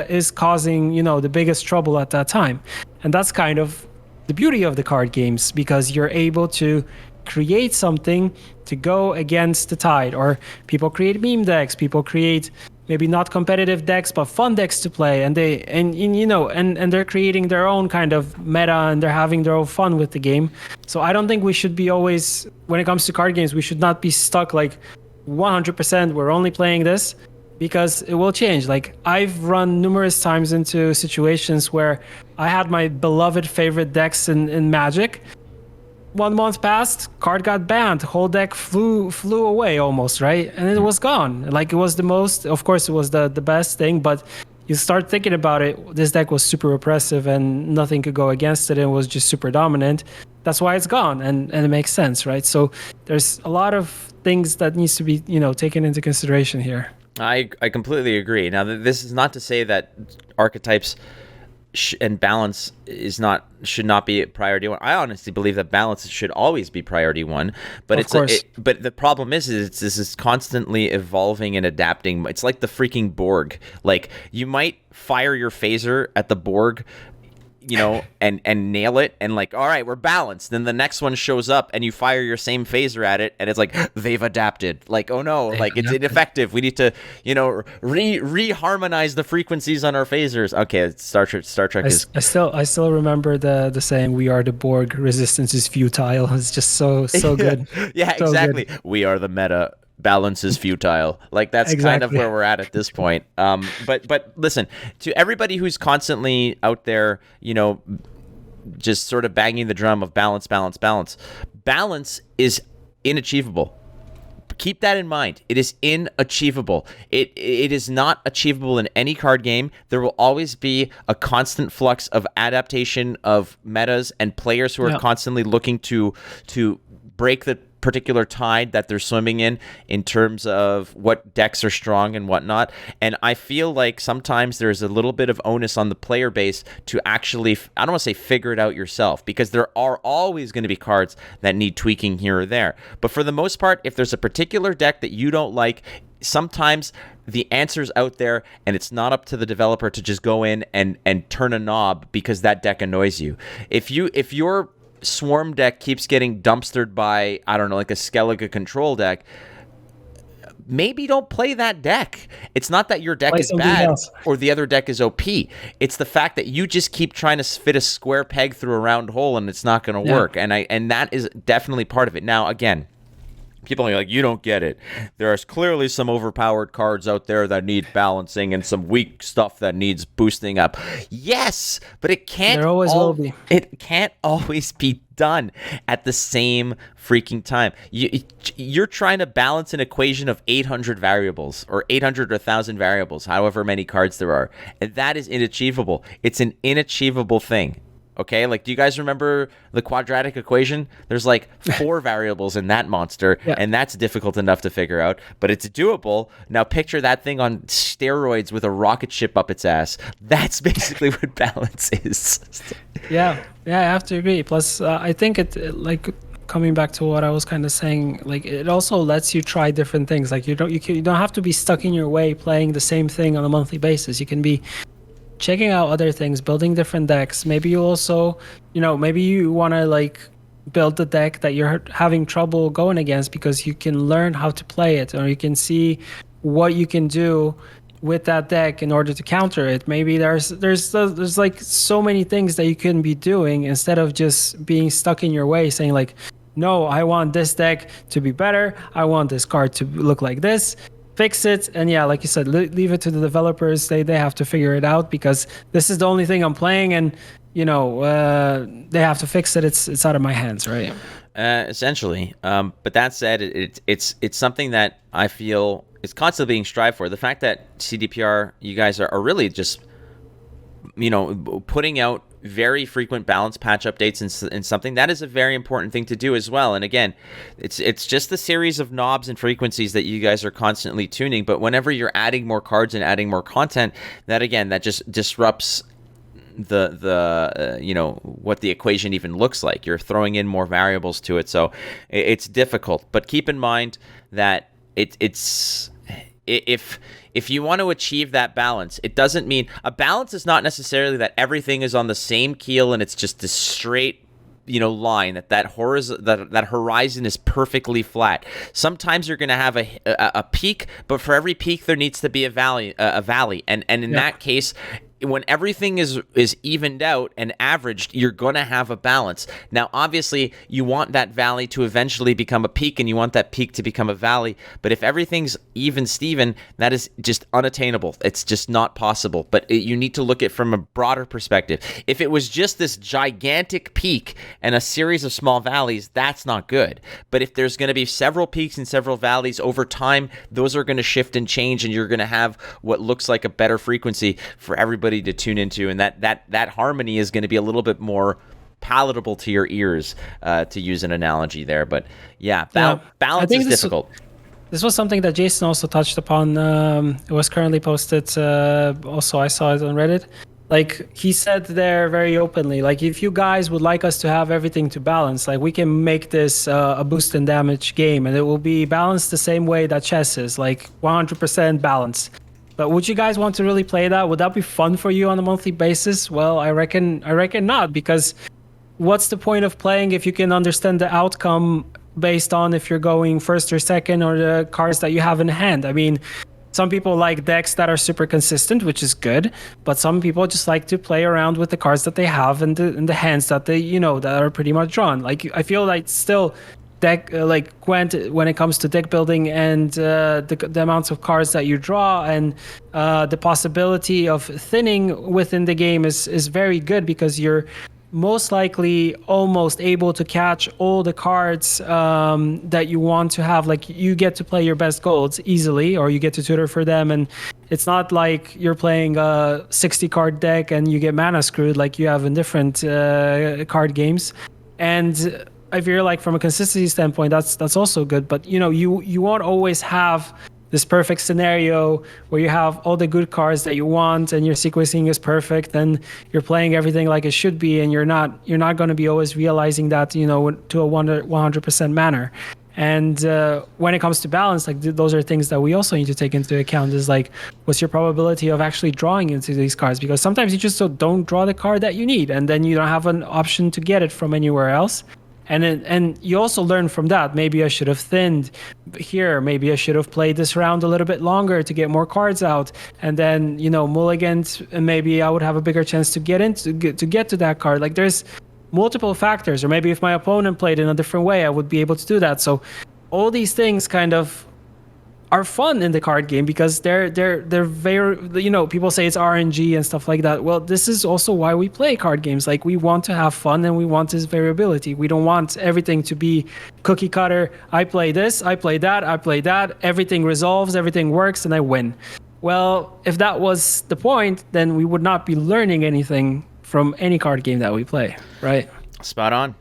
is causing the biggest trouble at that time. And that's kind of the beauty of the card games, because you're able to create something to go against the tide. Or people create meme decks, people create maybe not competitive decks but fun decks to play, and they're creating their own kind of meta, and they're having their own fun with the game. So I don't think we should be always, when it comes to card games, we should not be stuck like 100% we're only playing this, because it will change. Like, I've run numerous times into situations where I had my beloved favorite decks in Magic. 1 month passed, card got banned, whole deck flew away almost, right? And it was gone. Like, it was the most, of course it was the best thing, but you start thinking about it, this deck was super oppressive and nothing could go against it, and it was just super dominant. That's why it's gone, and it makes sense, right? So there's a lot of things that needs to be taken into consideration here. I completely agree. Now, this is not to say that archetypes and balance should not be priority one. I honestly believe that balance should always be priority one. But but the problem is this is constantly evolving and adapting. It's like the freaking Borg. Like, you might fire your phaser at the Borg, and nail it, and like, all right, we're balanced. Then the next one shows up and you fire your same phaser at it, and it's like, they've adapted. Like, oh no, like, it's ineffective. We need to, reharmonize the frequencies on our phasers. Okay, Star Trek is. I still remember the saying, "We are the Borg. Resistance is futile." It's just so good. Yeah, so exactly. Good. We are the meta. Balance is futile. Like, that's kind of where we're at this point. But listen, to everybody who's constantly out there, just sort of banging the drum of balance is inachievable. Keep that in mind. It is inachievable. It is not achievable in any card game. There will always be a constant flux of adaptation of metas and players who are constantly looking to break the particular tide that they're swimming in terms of what decks are strong and whatnot. And I feel like sometimes there's a little bit of onus on the player base to actually, I don't want to say figure it out yourself, because there are always going to be cards that need tweaking here or there. But for the most part, if there's a particular deck that you don't like, sometimes the answer's out there, and it's not up to the developer to just go in and turn a knob because that deck annoys you. If your Swarm deck keeps getting dumpstered by, I don't know, like a Skellige control deck, maybe don't play that deck. It's not that your deck is bad or the other deck is OP. It's the fact that you just keep trying to fit a square peg through a round hole, and it's not going to work. And that is definitely part of it. Now, again, people are like, you don't get it. There's clearly some overpowered cards out there that need balancing and some weak stuff that needs boosting up. Yes, but it can't. There always will be. It can't always be done at the same freaking time. You're trying to balance an equation of 800 variables or 800 or 1,000 variables, however many cards there are. And that is inachievable. It's an inachievable thing. Okay, like, do you guys remember the quadratic equation? There's like 4 variables in that monster, and that's difficult enough to figure out, but it's doable. Now picture that thing on steroids with a rocket ship up its ass. That's basically what balance is. Yeah, I have to agree. Plus, I think like, coming back to what I was kind of saying, like, it also lets you try different things. Like, you don't have to be stuck in your way playing the same thing on a monthly basis. You can be checking out other things, building different decks. Maybe you also, maybe you want to like build the deck that you're having trouble going against because you can learn how to play it, or you can see what you can do with that deck in order to counter it. Maybe there's like so many things that you can be doing instead of just being stuck in your way saying like, no, I want this deck to be better. I want this card to look like this. Fix it, and yeah, like you said, leave it to the developers. They have to figure it out because this is the only thing I'm playing, and they have to fix it. It's out of my hands, right? Essentially, but that said, it's something that I feel is constantly being strived for. The fact that CDPR, you guys are really just putting out very frequent balance patch updates and something that is a very important thing to do as well. And again, it's just the series of knobs and frequencies that you guys are constantly tuning. But whenever you're adding more cards and adding more content, that just disrupts the what the equation even looks like. You're throwing in more variables to it, so it's difficult. But keep in mind that if you want to achieve that balance, it doesn't mean a balance is not necessarily that everything is on the same keel and it's just a straight line, that horizon is perfectly flat. Sometimes you're going to have a peak, but for every peak there needs to be a valley, and in that case, when everything is evened out and averaged, you're going to have a balance. Now, obviously, you want that valley to eventually become a peak, and you want that peak to become a valley. But if everything's even Steven, that is just unattainable. It's just not possible. But you need to look at it from a broader perspective. If it was just this gigantic peak and a series of small valleys, that's not good. But if there's going to be several peaks and several valleys over time, those are going to shift and change, and you're going to have what looks like a better frequency for everybody to tune into, and that harmony is going to be a little bit more palatable to your ears, to use an analogy there. But balance is difficult. This was something that Jason also touched upon. It was currently posted. Also, I saw it on Reddit. Like, he said there very openly, like, if you guys would like us to have everything to balance, like, we can make this a boost and damage game, and it will be balanced the same way that chess is, like 100% balanced. But would you guys want to really play that? Would that be fun for you on a monthly basis? Well, I reckon not, because what's the point of playing if you can understand the outcome based on if you're going first or second or the cards that you have in hand? I mean, some people like decks that are super consistent, which is good, but some people just like to play around with the cards that they have and the hands that they, that are pretty much drawn. Like, I feel like still deck like Gwent, when it comes to deck building and the amounts of cards that you draw and the possibility of thinning within the game is very good, because you're most likely almost able to catch all the cards that you want to have. Like, you get to play your best golds easily, or you get to tutor for them, and it's not like you're playing a 60 card deck and you get mana screwed like you have in different card games. And I feel like from a consistency standpoint, that's also good. But you won't always have this perfect scenario where you have all the good cards that you want and your sequencing is perfect and you're playing everything like it should be, and you're not going to be always realizing that to a 100% manner. And when it comes to balance, like, those are things that we also need to take into account, is like, what's your probability of actually drawing into these cards? Because sometimes you just don't draw the card that you need, and then you don't have an option to get it from anywhere else. And you also learn from that. Maybe I should have thinned here. Maybe I should have played this round a little bit longer to get more cards out. And then, mulligans, and maybe I would have a bigger chance to get to that card. Like, there's multiple factors. Or maybe if my opponent played in a different way, I would be able to do that. So all these things kind of are fun in the card game because they're very, people say it's RNG and stuff like that. Well, this is also why we play card games. Like, we want to have fun and we want this variability. We don't want everything to be cookie cutter. I play this, I play that, I play that. Everything resolves, everything works, and I win. Well, if that was the point, then we would not be learning anything from any card game that we play, right? Spot on.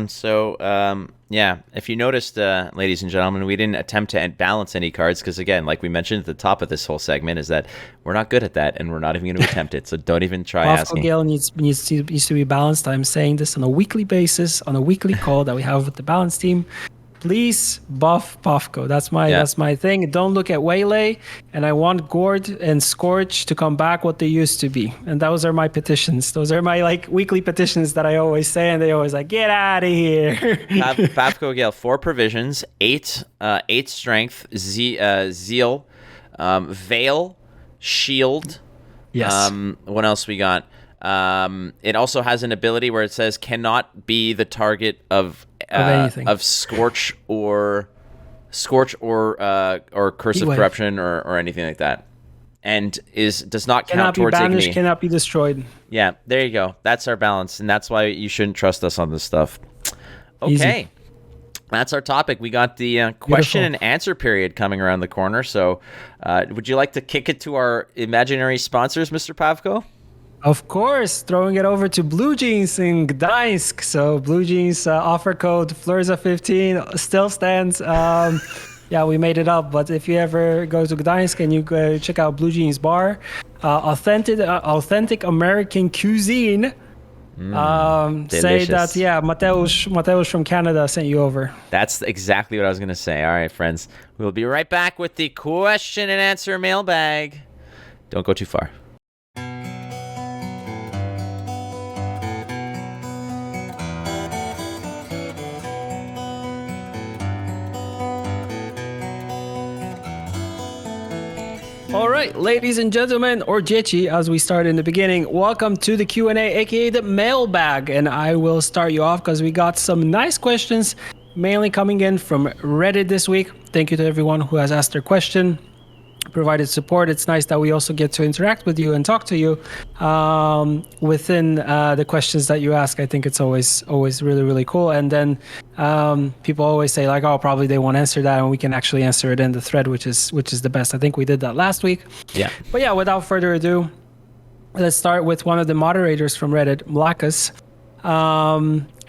So, yeah, if you noticed, ladies and gentlemen, we didn't attempt to balance any cards because, again, like we mentioned at the top of this whole segment, is that we're not good at that and we're not even going to attempt it. So don't even try asking. Gale needs to be balanced. I'm saying this on a weekly basis, on a weekly call that we have with the balance team. Please buff Pafko. That's my thing. Don't look at Waylay, and I want Gord and Scorch to come back what they used to be. And those are my petitions. Those are my weekly petitions that I always say, and they always get out of here. Pafko Gale, 4 provisions, 8 strength, zeal, veil, shield. Yes. What else we got? It also has an ability where it says cannot be the target of anything, of Scorch or Curse of Corruption or anything like that, and does not count towards cannot be banished, Igni. Cannot be destroyed. Yeah, there you go. That's our balance, and that's why you shouldn't trust us on this stuff. Okay. Easy. That's our topic. We got the question and answer period coming around the corner. So, would you like to kick it to our imaginary sponsors, Mr. Pavko? Of course, throwing it over to Blue Jeans in Gdańsk. So Blue Jeans offer code Flurza15 still stands. Yeah, we made it up. But if you ever go to Gdańsk and you go check out Blue Jeans Bar, authentic American cuisine. Say that, Mateusz from Canada sent you over. That's exactly what I was going to say. All right, friends. We'll be right back with the question and answer mailbag. Don't go too far. All right, ladies and gentlemen, or Dzieci, as we started in the beginning, welcome to the Q&A, aka the mailbag. And I will start you off because we got some nice questions, mainly coming in from Reddit this week. Thank you to everyone who has asked their question, provided support. It's nice that we also get to interact with you and talk to you within the questions that you ask. I think it's always really, really cool. And then people always say probably they won't answer that, and we can actually answer it in the thread, which is the best. I think we did that last week. Yeah. But yeah, without further ado, let's start with one of the moderators from Reddit, Mlakas.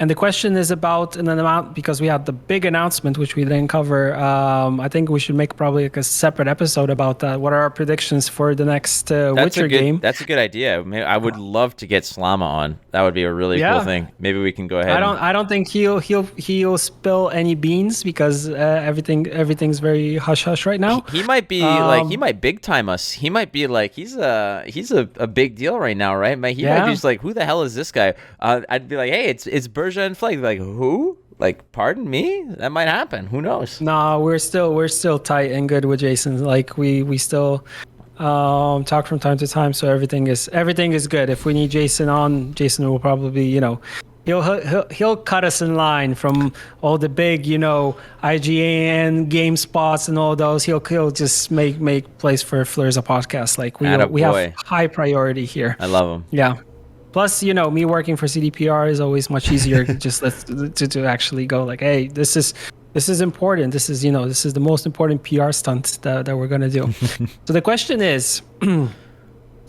And the question is about an amount, because we had the big announcement, which we didn't cover. I think we should make probably a separate episode about that. What are our predictions for the next Witcher game? That's a good idea. I would love to get Slama on. That would be a really cool thing. Maybe we can go ahead. I don't think he'll spill any beans because everything's very hush hush right now. He might be he might big time us. He might be he's a big deal right now, right? Might be just who the hell is this guy? I'd be like, hey, it's Burza and Flake. Like, who? Like, pardon me? That might happen. Who knows? No, we're still tight and good with Jason. Like, we still talk from time to time, so everything is good. If we need Jason on, Jason will probably, he'll cut us in line from all the big, IGN, GameSpots and all those. He'll just make place for Flurza podcast. Like, we have high priority here. I love him. Yeah. Plus, me working for CDPR is always much easier just to actually go like, hey, this is important. This is the most important PR stunt that we're gonna do. So the question is,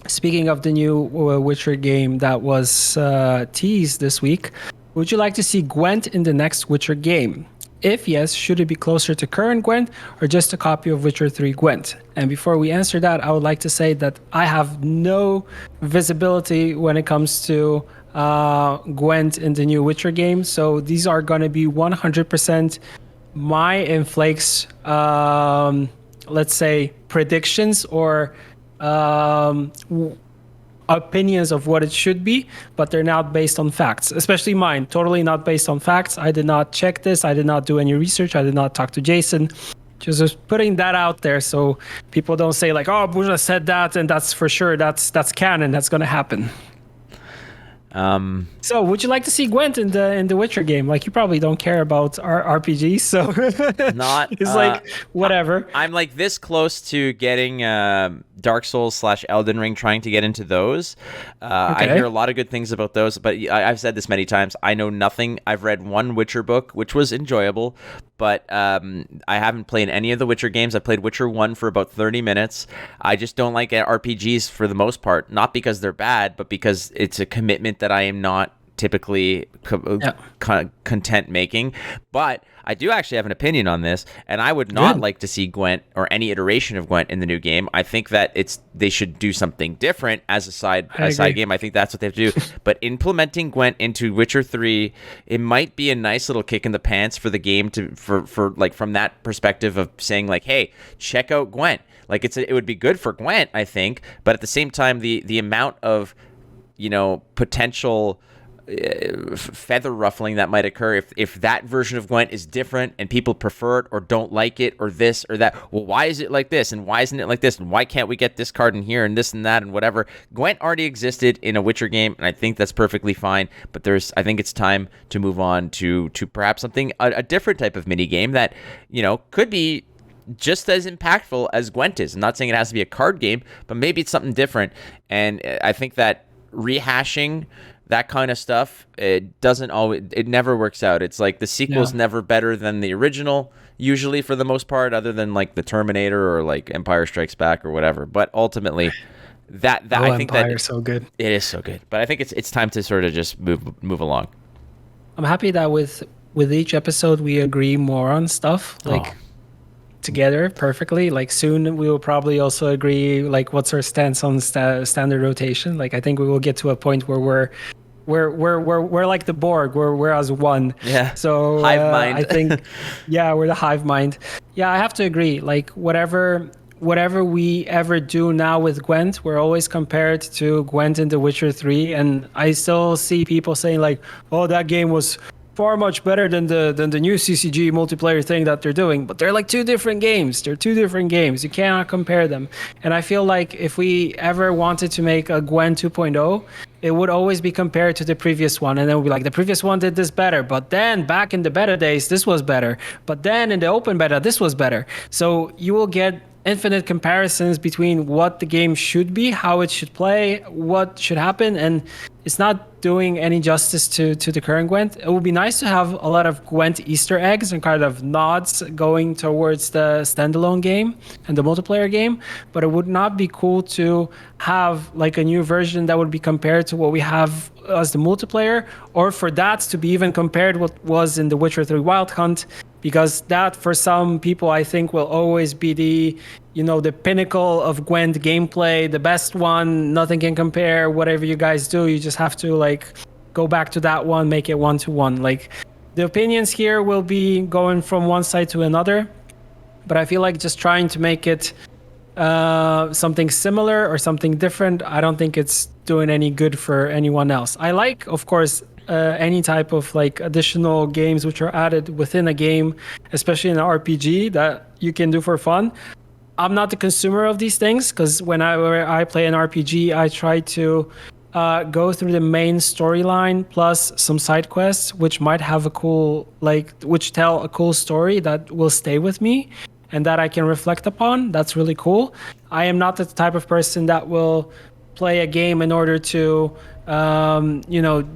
speaking of the new Witcher game that was teased this week, would you like to see Gwent in the next Witcher game? If yes, should it be closer to current Gwent or just a copy of Witcher 3 Gwent? And before we answer that, I would like to say that I have no visibility when it comes to Gwent in the new Witcher game. So these are going to be 100% my and Flake's, let's say, predictions or opinions of what it should be, but they're not based on facts, especially mine. Totally not based on facts. I did not check this. I did not do any research. I did not talk to Jason. Just putting that out there so people don't say like, oh, Burza said that and that's for sure. That's canon. That's going to happen. So, would you like to see Gwent in the Witcher game? Like, you probably don't care about RPGs, so Not. it's like whatever. I'm like this close to getting Dark Souls / Elden Ring, trying to get into those. I hear a lot of good things about those, but I've said this many times. I know nothing. I've read one Witcher book, which was enjoyable, but I haven't played any of the Witcher games. I played Witcher 1 for about 30 minutes. I just don't like RPGs for the most part, not because they're bad, but because it's a commitment that I am not typically content making. But I do actually have an opinion on this, and I would not like to see Gwent or any iteration of Gwent in the new game. I think that they should do something different as a side game. I think that's what they have to do. But implementing Gwent into Witcher 3, it might be a nice little kick in the pants for the game for like from that perspective of saying like, hey, check out Gwent. Like it would be good for Gwent, I think, but at the same time, the amount of potential feather ruffling that might occur if that version of Gwent is different and people prefer it or don't like it or this or that. Well, why is it like this and why isn't it like this and why can't we get this card in here and this and that and whatever? Gwent already existed in a Witcher game, and I think that's perfectly fine. But I think it's time to move on to perhaps something a different type of mini game that could be just as impactful as Gwent is. I'm not saying it has to be a card game, but maybe it's something different. And I think that rehashing that kind of stuff, it never works out. It's like the sequel's never better than the original, usually, for the most part, other than like the Terminator or like Empire Strikes Back or whatever. But ultimately, I think Empire is so good. It is so good. But I think it's time to sort of just move along. I'm happy that with each episode we agree more on stuff together perfectly. Like soon we will probably also agree like what's our stance on standard rotation. Like I think we will get to a point where we're like the Borg, we're as one. Yeah. So hive mind. I think we're the hive mind. Yeah, I have to agree. Like whatever we ever do now with Gwent, we're always compared to Gwent in The Witcher 3, and I still see people saying like, oh, that game was far much better than the new CCG multiplayer thing that they're doing. But they're like two different games. They're two different games. You cannot compare them. And I feel like if we ever wanted to make a Gwent 2.0, it would always be compared to the previous one. And then we'll be like, the previous one did this better. But then back in the beta days, this was better. But then in the open beta, this was better. So you will get infinite comparisons between what the game should be, how it should play, what should happen, and it's not doing any justice to the current Gwent. It would be nice to have a lot of Gwent Easter eggs and kind of nods going towards the standalone game and the multiplayer game, but it would not be cool to have like a new version that would be compared to what we have as the multiplayer, or for that to be even compared what was in The Witcher 3 Wild Hunt, because that for some people I think will always be the pinnacle of Gwent gameplay, the best one, nothing can compare. Whatever you guys do, you just have to like go back to that one, make it 1-to-1. Like the opinions here will be going from one side to another, but I feel like just trying to make it something similar or something different, I don't think it's doing any good for anyone else. I like, of course, any type of like additional games which are added within a game, especially in an RPG that you can do for fun. I'm not the consumer of these things, because when I play an RPG, I try to go through the main storyline plus some side quests, which might have which tell a cool story that will stay with me and that I can reflect upon. That's really cool. I am not the type of person that will play a game in order to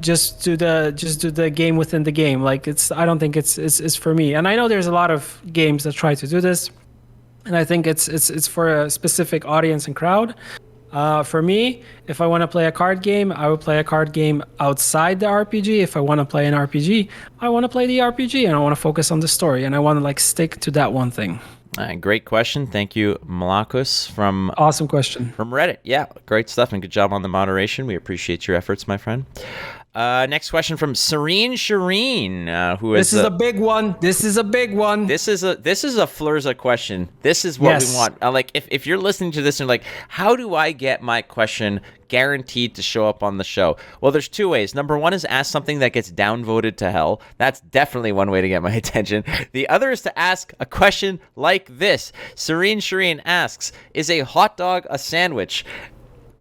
just do the game within the game. Like I don't think it's for me. And I know there's a lot of games that try to do this, and I think it's for a specific audience and crowd. For me, if I want to play a card game, I would play a card game outside the RPG. If I want to play an RPG, I want to play the RPG, and I want to focus on the story, and I want to like stick to that one thing. Great question. Thank you, Malakus Awesome question. From Reddit. Yeah, great stuff, and good job on the moderation. We appreciate your efforts, my friend. Next question from Serene Shireen, who is... This is a big one. This is a big one. This is a Flurza question. This is what we want. Like, if you're listening to this and you're like, how do I get my question guaranteed to show up on the show? Well, there's two ways. Number one is ask something that gets downvoted to hell. That's definitely one way to get my attention. The other is to ask a question like this. Serene Shireen asks, is a hot dog a sandwich?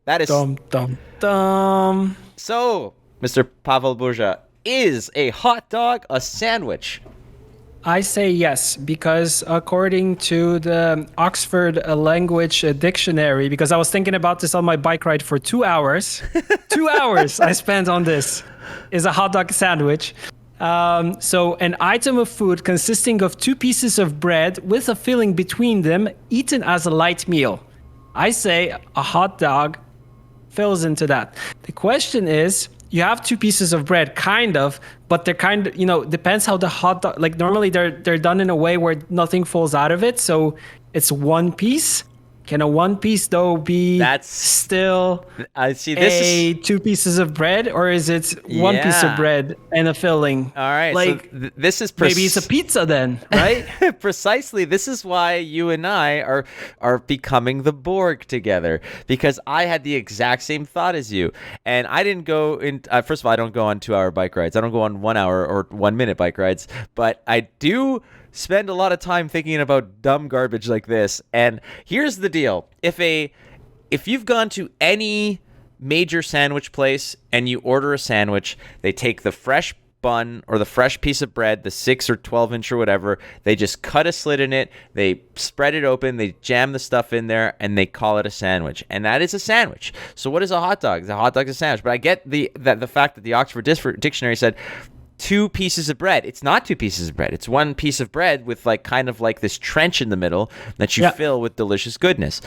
That is... Dum, dum, dum. So... Mr. Pavel Burza, is a hot dog a sandwich? I say yes, because according to the Oxford Language Dictionary, because I was thinking about this on my bike ride for 2 hours. 2 hours I spent on this. Is a hot dog sandwich. So an item of food consisting of 2 pieces of bread with a filling between them, eaten as a light meal. I say a hot dog fills into that. The question is, you have 2 pieces of bread, kind of, but they're kind of, depends how the hot dog, like normally they're done in a way where nothing falls out of it. So it's 1 piece. Can a 1 piece though be still I see this 2 pieces of bread, or is it 1 piece of bread and a filling? All right, like so this is maybe it's a pizza then, right? Precisely. This is why you and I are becoming the Borg together, because I had the exact same thought as you, and I didn't go in. First of all, I don't go on 2-hour bike rides. I don't go on 1 hour or 1 minute bike rides, but I do spend a lot of time thinking about dumb garbage like this. And here's the deal. If you've gone to any major sandwich place and you order a sandwich, they take the fresh bun or the fresh piece of bread, the 6 or 12 inch or whatever, they just cut a slit in it, they spread it open, they jam the stuff in there, and they call it a sandwich. And that is a sandwich. So what is a hot dog? The hot dog is a sandwich. But I get the fact that the Oxford Dictionary said 2 pieces of bread. It's not 2 pieces of bread. It's 1 piece of bread with kind of this trench in the middle that you fill with delicious goodness.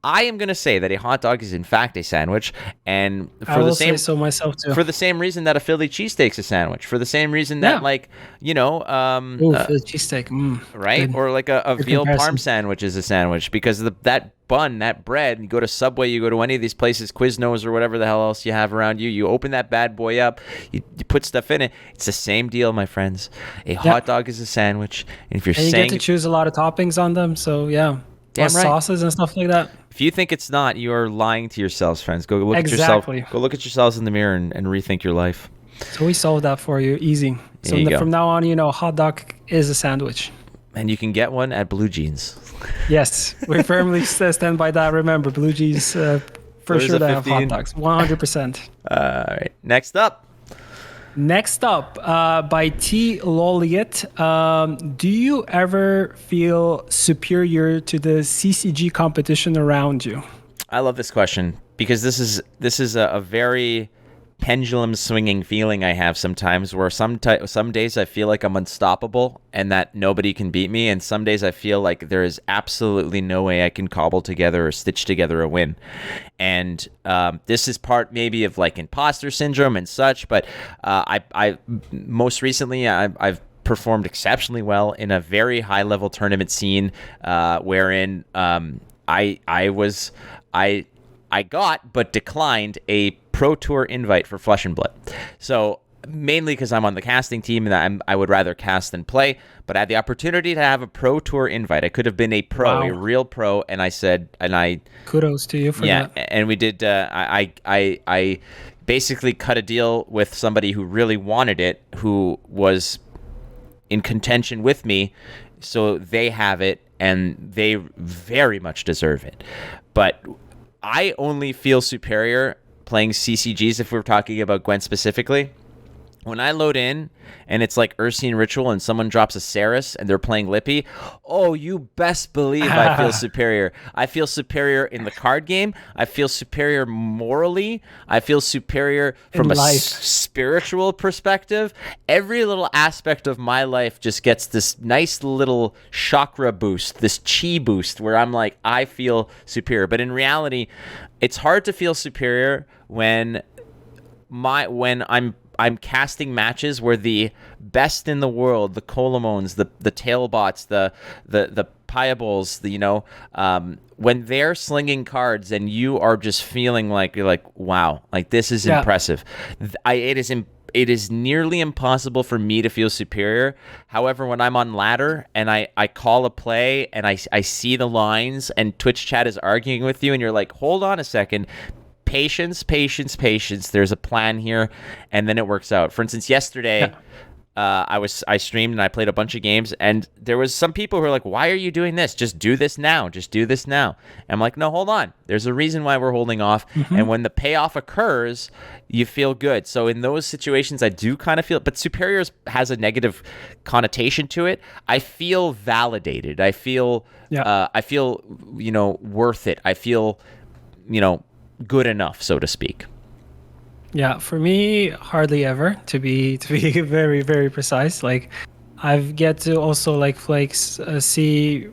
I am going to say that a hot dog is in fact a sandwich, and I will say so myself too. For the same reason that a Philly cheesesteak's a sandwich, for the same reason that Philly cheesesteak, right? Good. Or a veal parm sandwich is a sandwich, because that bun, that bread, you go to Subway, you go to any of these places, Quiznos or whatever the hell else you have around you, you open that bad boy up, you put stuff in it. It's the same deal, my friends. A hot dog is a sandwich, and if you're saying you get to choose a lot of toppings on them, so damn right. Sauces and stuff like that. If you think it's not, you are lying to yourselves, friends. Go look at yourself. Go look at yourselves in the mirror and rethink your life. So we solved that for you, easy. So from now on, hot dog is a sandwich. And you can get one at Blue Jeans. Yes, we firmly stand by that. Remember, Blue Jeans for Flurza sure they have hot dogs, 100%. All right, next up, by T. Loliet. Do you ever feel superior to the CCG competition around you? I love this question, because this is a very pendulum swinging feeling I have sometimes, where some days I feel like I'm unstoppable and that nobody can beat me, and some days I feel like there is absolutely no way I can cobble together or stitch together a win. And this is part maybe of imposter syndrome and such, but I most recently I've performed exceptionally well in a very high level tournament scene, wherein I got but declined a Pro Tour invite for Flesh and Blood. So mainly because I'm on the casting team and I would rather cast than play, but I had the opportunity to have a Pro Tour invite. I could have been a pro, a real pro, and I said, and I kudos to you for that. Yeah, and we did. I basically cut a deal with somebody who really wanted it, who was in contention with me, so they have it, and they very much deserve it. But I only feel superior playing CCGs, if we're talking about Gwent specifically, when I load in and it's like Ursine Ritual and someone drops a Ceres and they're playing Lippy, oh, you best believe I feel superior. I feel superior in the card game. I feel superior morally. I feel superior from a spiritual perspective. Every little aspect of my life just gets this nice little chakra boost, this chi boost, where I'm like, I feel superior. But in reality, it's hard to feel superior when I'm casting matches where the best in the world, the Colomones, the Tailbots, the Piables, when they're slinging cards and you are just feeling like you're like, wow, like this is impressive. It is nearly impossible for me to feel superior. However, when I'm on ladder and I call a play and I see the lines and Twitch chat is arguing with you and you're like, hold on a second. Patience. There's a plan here, and then it works out. For instance, yesterday, I streamed and I played a bunch of games, and there was some people who were like, "Why are you doing this? Just do this now. Just do this now." And I'm like, "No, hold on. There's a reason why we're holding off." And when the payoff occurs, you feel good. So in those situations, I do kind of feel, but Superiors has a negative connotation to it. I feel validated. I feel, worth it. I feel, good enough, so to speak. Yeah, for me, hardly ever, to be very, very precise. Like, I've get to also, like Flakes, see,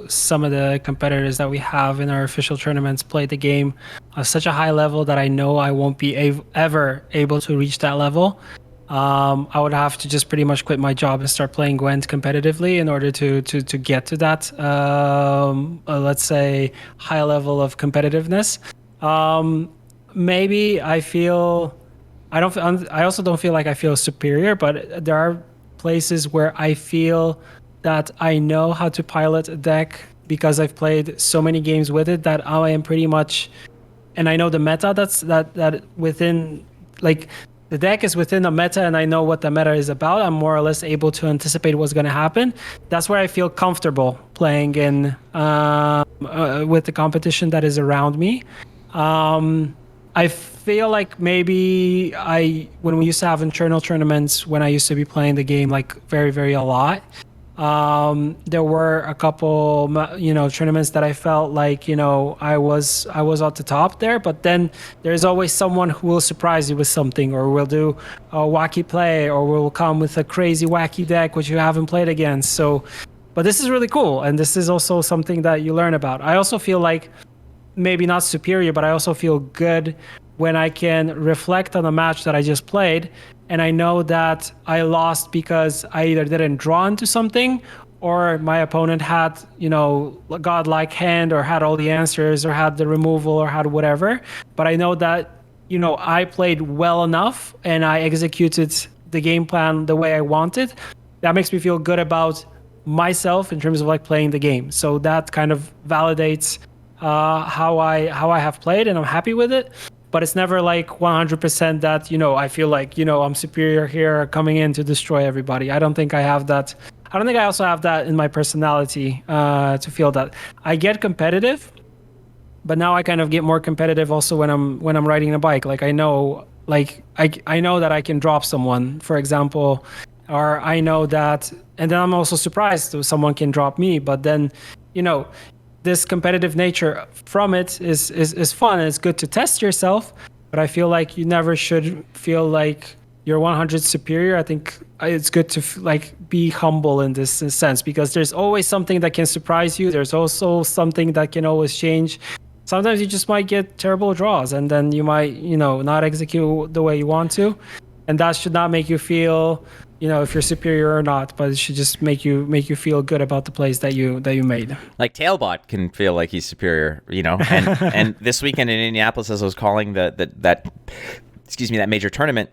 some of the competitors that we have in our official tournaments play the game at such a high level that I know I won't be ever able to reach that level. I would have to just pretty much quit my job and start playing Gwent competitively in order to get to that, let's say, high level of competitiveness. Maybe I also don't feel like I feel superior, but there are places where I feel that I know how to pilot a deck because I've played so many games with it that I am pretty much, and I know the meta that within, like, the deck is within a meta and I know what the meta is about. I'm more or less able to anticipate what's going to happen. That's where I feel comfortable playing in with the competition that is around me. I feel like maybe when we used to have internal tournaments, when I used to be playing the game like very, very a lot, there were a couple, tournaments that I felt like, I was at the top there, but then there's always someone who will surprise you with something, or will do a wacky play, or will come with a crazy wacky deck which you haven't played against. So, but this is really cool, and this is also something that you learn about. I also feel like, maybe not superior, but I also feel good when I can reflect on a match that I just played and I know that I lost because I either didn't draw into something, or my opponent had, a godlike hand, or had all the answers, or had the removal, or had whatever. But I know that, I played well enough and I executed the game plan the way I wanted. That makes me feel good about myself in terms of like playing the game. So that kind of validates how I have played, and I'm happy with it. But it's never like 100% that, I feel like, I'm superior here, coming in to destroy everybody. I don't think I have that. I don't think I also have that in my personality to feel that. I get competitive, but now I kind of get more competitive also when I'm riding a bike. Like, I know, like I know that I can drop someone, for example, or I know that, and then I'm also surprised if someone can drop me. But then, this competitive nature from it is fun, and it's good to test yourself, but I feel like you never should feel like you're 100 superior. I think it's good to be humble in this sense, because there's always something that can surprise you. There's also something that can always change. Sometimes you just might get terrible draws, and then you might, not execute the way you want to, and that should not make you feel, if you're superior or not, but it should just make you feel good about the plays that you made. Like Tailbot can feel like he's superior, and this weekend in Indianapolis, as I was calling that major tournament,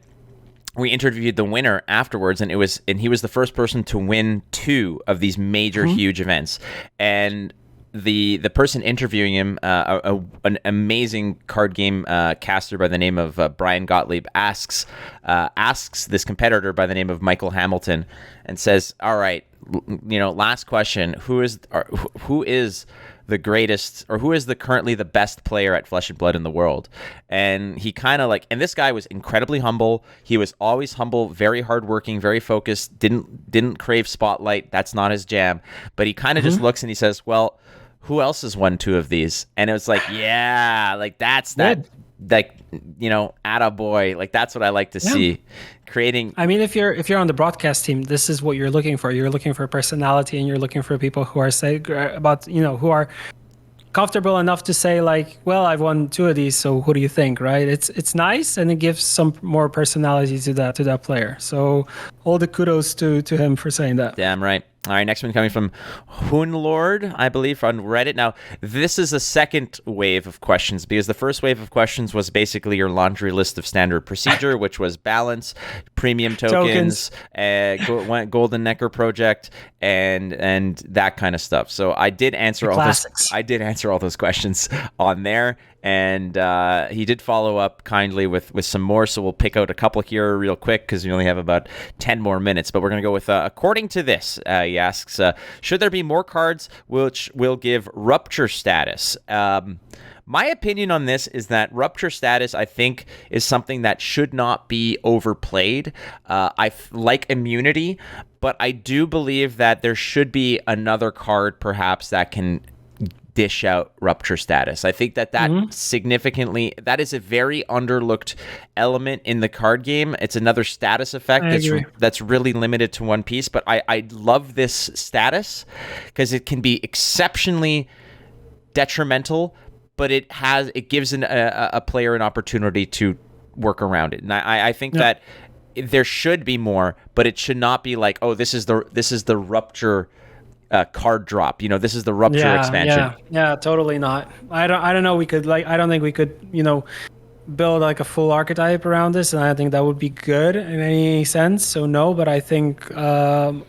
we interviewed the winner afterwards, and he was the first person to win 2 of these major huge events. And the person interviewing him, an amazing card game caster by the name of Brian Gottlieb, asks this competitor by the name of Michael Hamilton, and says, "All right, last question: who is the greatest, or who is currently the best player at Flesh and Blood in the world?" And he kind of and this guy was incredibly humble. He was always humble, very hardworking, very focused. Didn't crave spotlight. That's not his jam. But he kind of just looks and he says, "Well, who else has won 2 of these?" And it was like, yeah, like that's that, attaboy. Like, that's what I like to see. Creating. I mean, if you're on the broadcast team, this is what you're looking for. You're looking for personality, and you're looking for people who are who are comfortable enough to say like, well, I've won 2 of these, so who do you think, right? It's nice, and it gives some more personality to that player. So all the kudos to him for saying that. Damn right. All right, next one coming from Hoonlord, I believe, on Reddit. Now, this is a second wave of questions, because the first wave of questions was basically your laundry list of standard procedure, which was balance, premium tokens. Golden Necker project, and that kind of stuff. So I did answer all those questions on there. And he did follow up kindly with some more, so we'll pick out a couple here real quick because we only have about 10 more minutes. But we're going to go with, according to this, he asks, should there be more cards which will give rupture status? My opinion on this is that rupture status, I think, is something that should not be overplayed. I like immunity, but I do believe that there should be another card, perhaps, that can dish out rupture status. I think that significantly, that is a very underlooked element in the card game. It's another status effect that's really limited to one piece, but I love this status because it can be exceptionally detrimental, but it gives a player an opportunity to work around it. And I think that there should be more, but it should not be like, oh, this is the rupture card drop. This is the rupture expansion. Yeah, totally not. I don't know. I don't think we could, build like a full archetype around this, and I think that would be good in any sense. So no, but I think a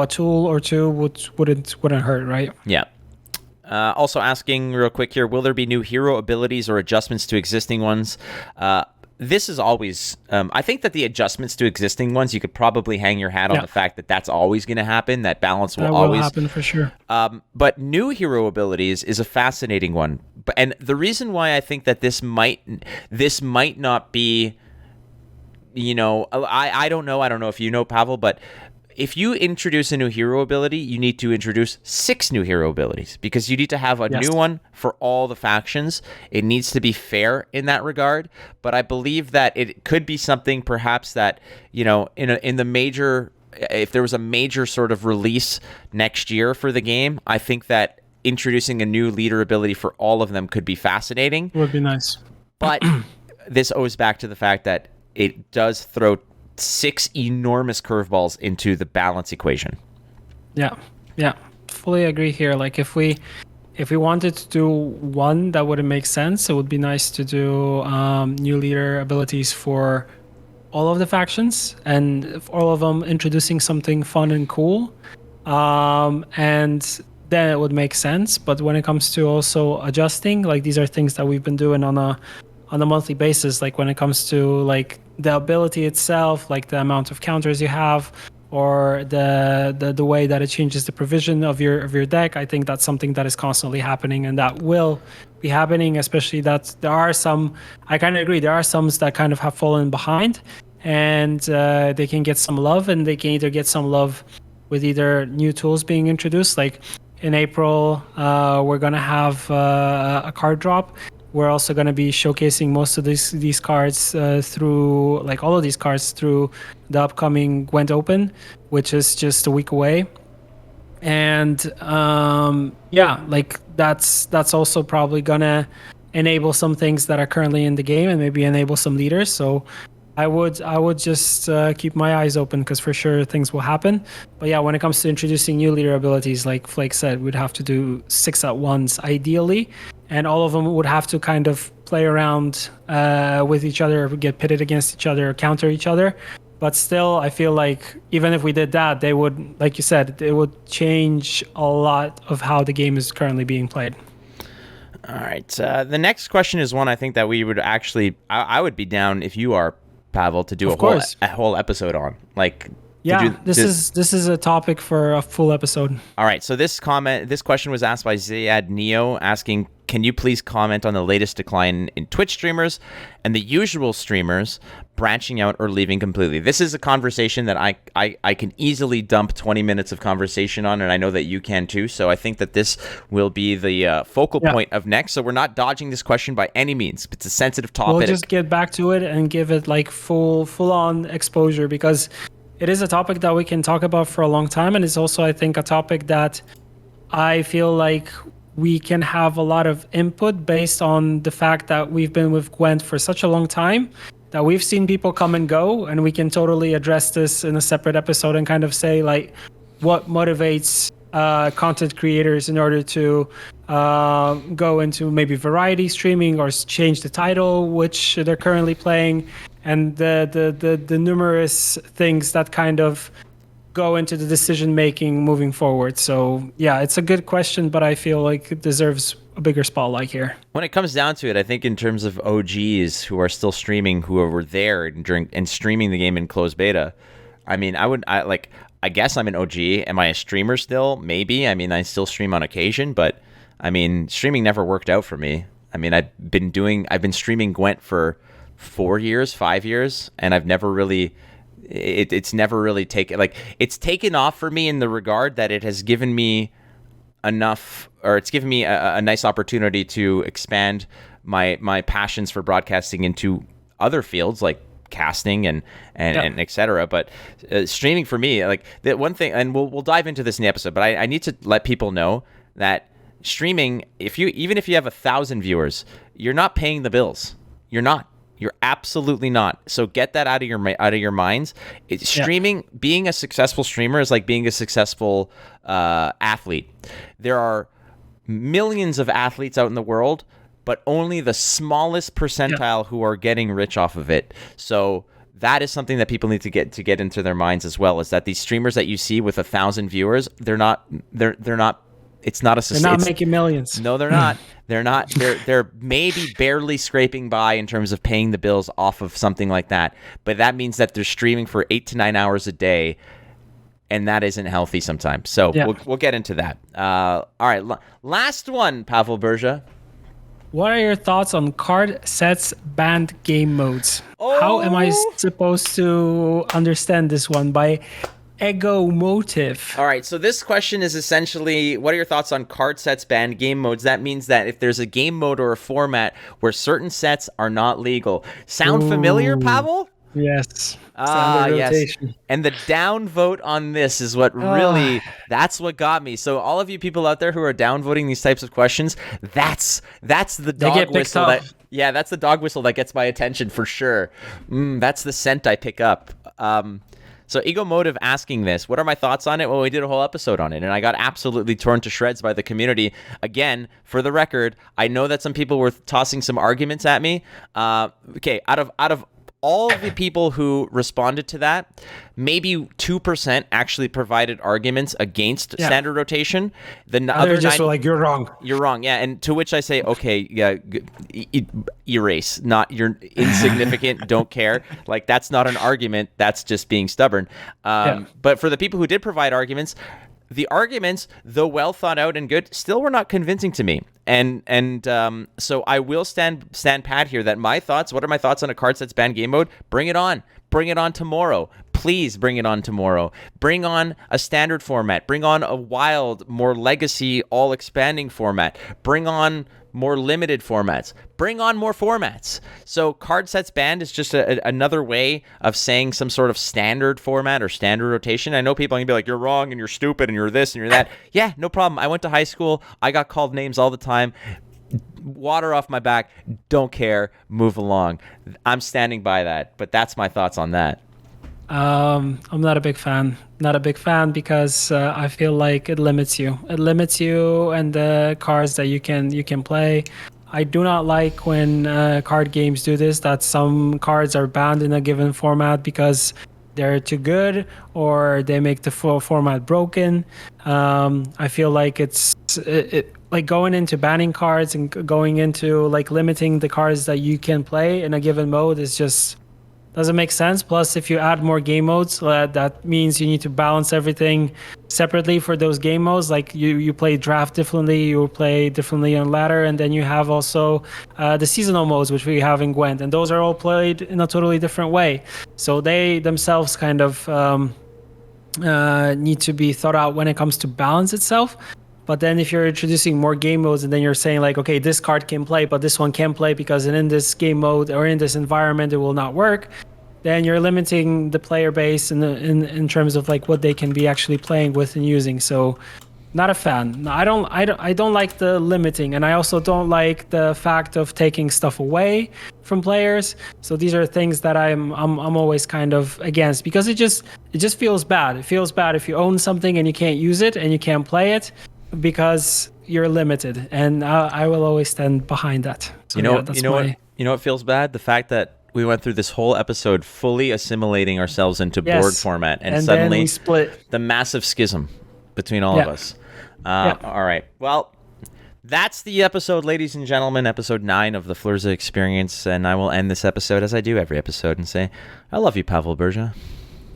tool or two wouldn't hurt, right? Yeah. Also asking real quick here, will there be new hero abilities or adjustments to existing ones? This is always, I think that the adjustments to existing ones, you could probably hang your hat on the fact that that's always going to happen. That balance will always happen for sure. But new hero abilities is a fascinating one. And the reason why I think that this might not be, I don't know. I don't know if you know, Pavel, but if you introduce a new hero ability, you need to introduce 6 new hero abilities because you need to have a new one for all the factions. It needs to be fair in that regard. But I believe that it could be something perhaps that, in the major, if there was a major sort of release next year for the game, I think that introducing a new leader ability for all of them could be fascinating. Would be nice. But this owes back to the fact that it does throw 6 enormous curveballs into the balance equation. Yeah, fully agree here. Like if we wanted to do one that wouldn't make sense, it would be nice to do new leader abilities for all of the factions and all of them introducing something fun and cool, and then it would make sense. But when it comes to also adjusting, like these are things that we've been doing on a monthly basis, like when it comes to like the ability itself, like the amount of counters you have, or the way that it changes the provision of your deck. I think that's something that is constantly happening and that will be happening, especially that there are some, I kind of agree, there are some that kind of have fallen behind, and they can get some love, and they can either get some love with either new tools being introduced, like in April we're going to have a card drop. We're also going to be showcasing most of these cards through, like all of these cards, through the upcoming Gwent Open, which is just a week away. And like that's also probably going to enable some things that are currently in the game and maybe enable some leaders. So I would just keep my eyes open because for sure things will happen. But yeah, when it comes to introducing new leader abilities, like Flake said, we'd have to do 6 at once ideally. And all of them would have to kind of play around with each other, get pitted against each other, counter each other. But still, I feel like even if we did that, they would, like you said, it would change a lot of how the game is currently being played. All right. The next question is one I think that we would actually, I would be down if you are, Pavel, to do a whole episode on. Like, yeah, this is a topic for a full episode. All right. So this question was asked by Zayad Neo, asking, can you please comment on the latest decline in Twitch streamers and the usual streamers branching out or leaving completely? This is a conversation that I can easily dump 20 minutes of conversation on, and I know that you can too. So I think that this will be the focal point of next. So we're not dodging this question by any means. It's a sensitive topic. We'll just get back to it and give it like full-on exposure, because it is a topic that we can talk about for a long time, and it's also, I think, a topic that I feel like we can have a lot of input based on the fact that we've been with Gwent for such a long time, that we've seen people come and go, and we can totally address this in a separate episode and kind of say like what motivates content creators in order to go into maybe variety streaming or change the title which they're currently playing, and the numerous things that kind of go into the decision making moving forward. So yeah, it's a good question, but I feel like it deserves a bigger spotlight here. When it comes down to it, I think in terms of OGs who are still streaming, who were there and streaming the game in closed beta, I mean, I guess I'm an OG. Am I a streamer still? Maybe. I mean, I still stream on occasion, but I mean, streaming never worked out for me. I mean, I've been streaming Gwent for 4 years, 5 years, and I've never really, it's never really taken, like, it's taken off for me in the regard that it has given me enough, or it's given me a nice opportunity to expand my passions for broadcasting into other fields like casting and et cetera. But streaming for me, like, the one thing, and we'll dive into this in the episode, but I need to let people know that streaming, even if you have 1,000 viewers, you're not paying the bills. You're absolutely not. So get that out of your minds. Streaming, being a successful streamer is like being a successful athlete. There are millions of athletes out in the world, but only the smallest percentile who are getting rich off of it. So that is something that people need to get into their minds as well, is that these streamers that you see with 1,000 viewers, they're not. It's not a. They're not making millions. No, they're not. They're not. They're maybe barely scraping by in terms of paying the bills off of something like that. But that means that they're streaming for 8 to 9 hours a day, and that isn't healthy sometimes. So we'll get into that. All right, last one, Pavel Burza. What are your thoughts on card sets banned game modes? How am I supposed to understand this one? By Ego Motive. All right, so this question is essentially, what are your thoughts on card sets banned game modes? That means that if there's a game mode or a format where certain sets are not legal. Sound familiar, Pavel? Yes. Yes. And the downvote on this is what really, that's what got me. So all of you people out there who are downvoting these types of questions, that's the dog whistle that's the dog whistle that gets my attention for sure. That's the scent I pick up. So Ego Motive asking this, what are my thoughts on it? Well, we did a whole episode on it, and I got absolutely torn to shreds by the community. Again, for the record, I know that some people were tossing some arguments at me. Okay, out of all of the people who responded to that, maybe 2% actually provided arguments against standard rotation. The other just were like, you're wrong. You're wrong, yeah. And to which I say, okay, yeah, erase. Not, you're insignificant, don't care. Like, that's not an argument. That's just being stubborn. But for the people who did provide arguments, the arguments, though well thought out and good, still were not convincing to me. And so I will stand pat here that my thoughts, what are my thoughts on a card sets banned game mode? Bring it on. Bring it on tomorrow. Please bring it on tomorrow. Bring on a standard format. Bring on a wild, more legacy, all-expanding format. Bring on more limited formats. Bring on more formats. So card sets banned is just another way of saying some sort of standard format or standard rotation. I know people are going to be like, you're wrong and you're stupid and you're this and you're that. Yeah, no problem. I went to high school. I got called names all the time. Water off my back. Don't care. Move along. I'm standing by that. But that's my thoughts on that. I'm not a big fan. Not a big fan because I feel like it limits you. It limits you and the cards that you can play. I do not like when card games do this, that some cards are banned in a given format because they're too good or they make the full format broken. I feel like it's like going into banning cards and going into like limiting the cards that you can play in a given mode is just doesn't make sense. Plus, if you add more game modes, that means you need to balance everything separately for those game modes. Like you play draft differently, you play differently on ladder, and then you have also the seasonal modes, which we have in Gwent, and those are all played in a totally different way. So they themselves kind of need to be thought out when it comes to balance itself. But then if you're introducing more game modes and then you're saying like, okay, this card can play, but this one can't play because in this game mode or in this environment, it will not work, then you're limiting the player base in terms of like what they can be actually playing with and using. So not a fan. I don't like the limiting, and I also don't like the fact of taking stuff away from players. So these are things that I'm always kind of against, because it just feels bad. It feels bad if you own something and you can't use it and you can't play it, because you're limited, and I will always stand behind that. So, what feels bad? The fact that we went through this whole episode fully assimilating ourselves into board format, and suddenly then we split. The massive schism between all of us. All right. Well, That's the episode, ladies and gentlemen, episode 9 of the Flurza experience. And I will end this episode as I do every episode and say, I love you, Pavel Burza.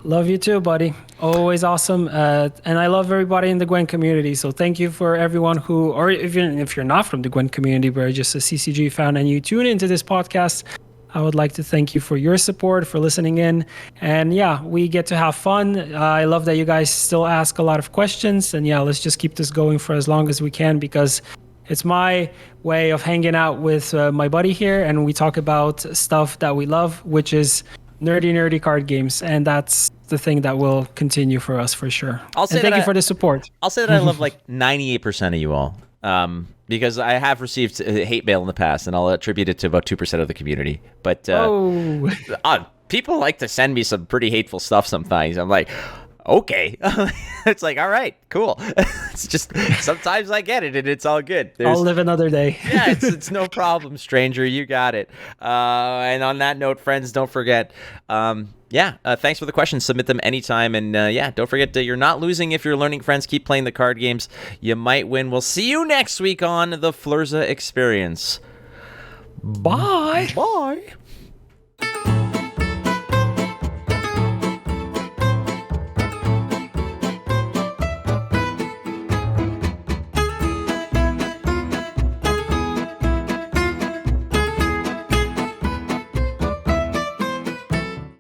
Love you too, buddy. Always awesome. And I love everybody in the Gwent community. So thank you for everyone who, or even if you're not from the Gwent community, but you're just a CCG fan and you tune into this podcast, I would like to thank you for your support, for listening in. And yeah, we get to have fun. I love that you guys still ask a lot of questions. And yeah, let's just keep this going for as long as we can, because it's my way of hanging out with my buddy here. And we talk about stuff that we love, which is nerdy card games. And that's the thing that will continue for us for sure. Thank you for the support. I'll say that I love like 98% of you all. Because I have received hate mail in the past, and I'll attribute it to about 2% of the community. But people like to send me some pretty hateful stuff sometimes. I'm like, okay. It's like, all right, cool. It's just sometimes I get it, and it's all good. I'll live another day. Yeah, it's no problem, stranger. You got it. And on that note, friends, don't forget. Thanks for the questions. Submit them anytime. And don't forget you're not losing if you're learning, friends. Keep playing the card games. You might win. We'll see you next week on the Flurza Experience. Bye. Bye.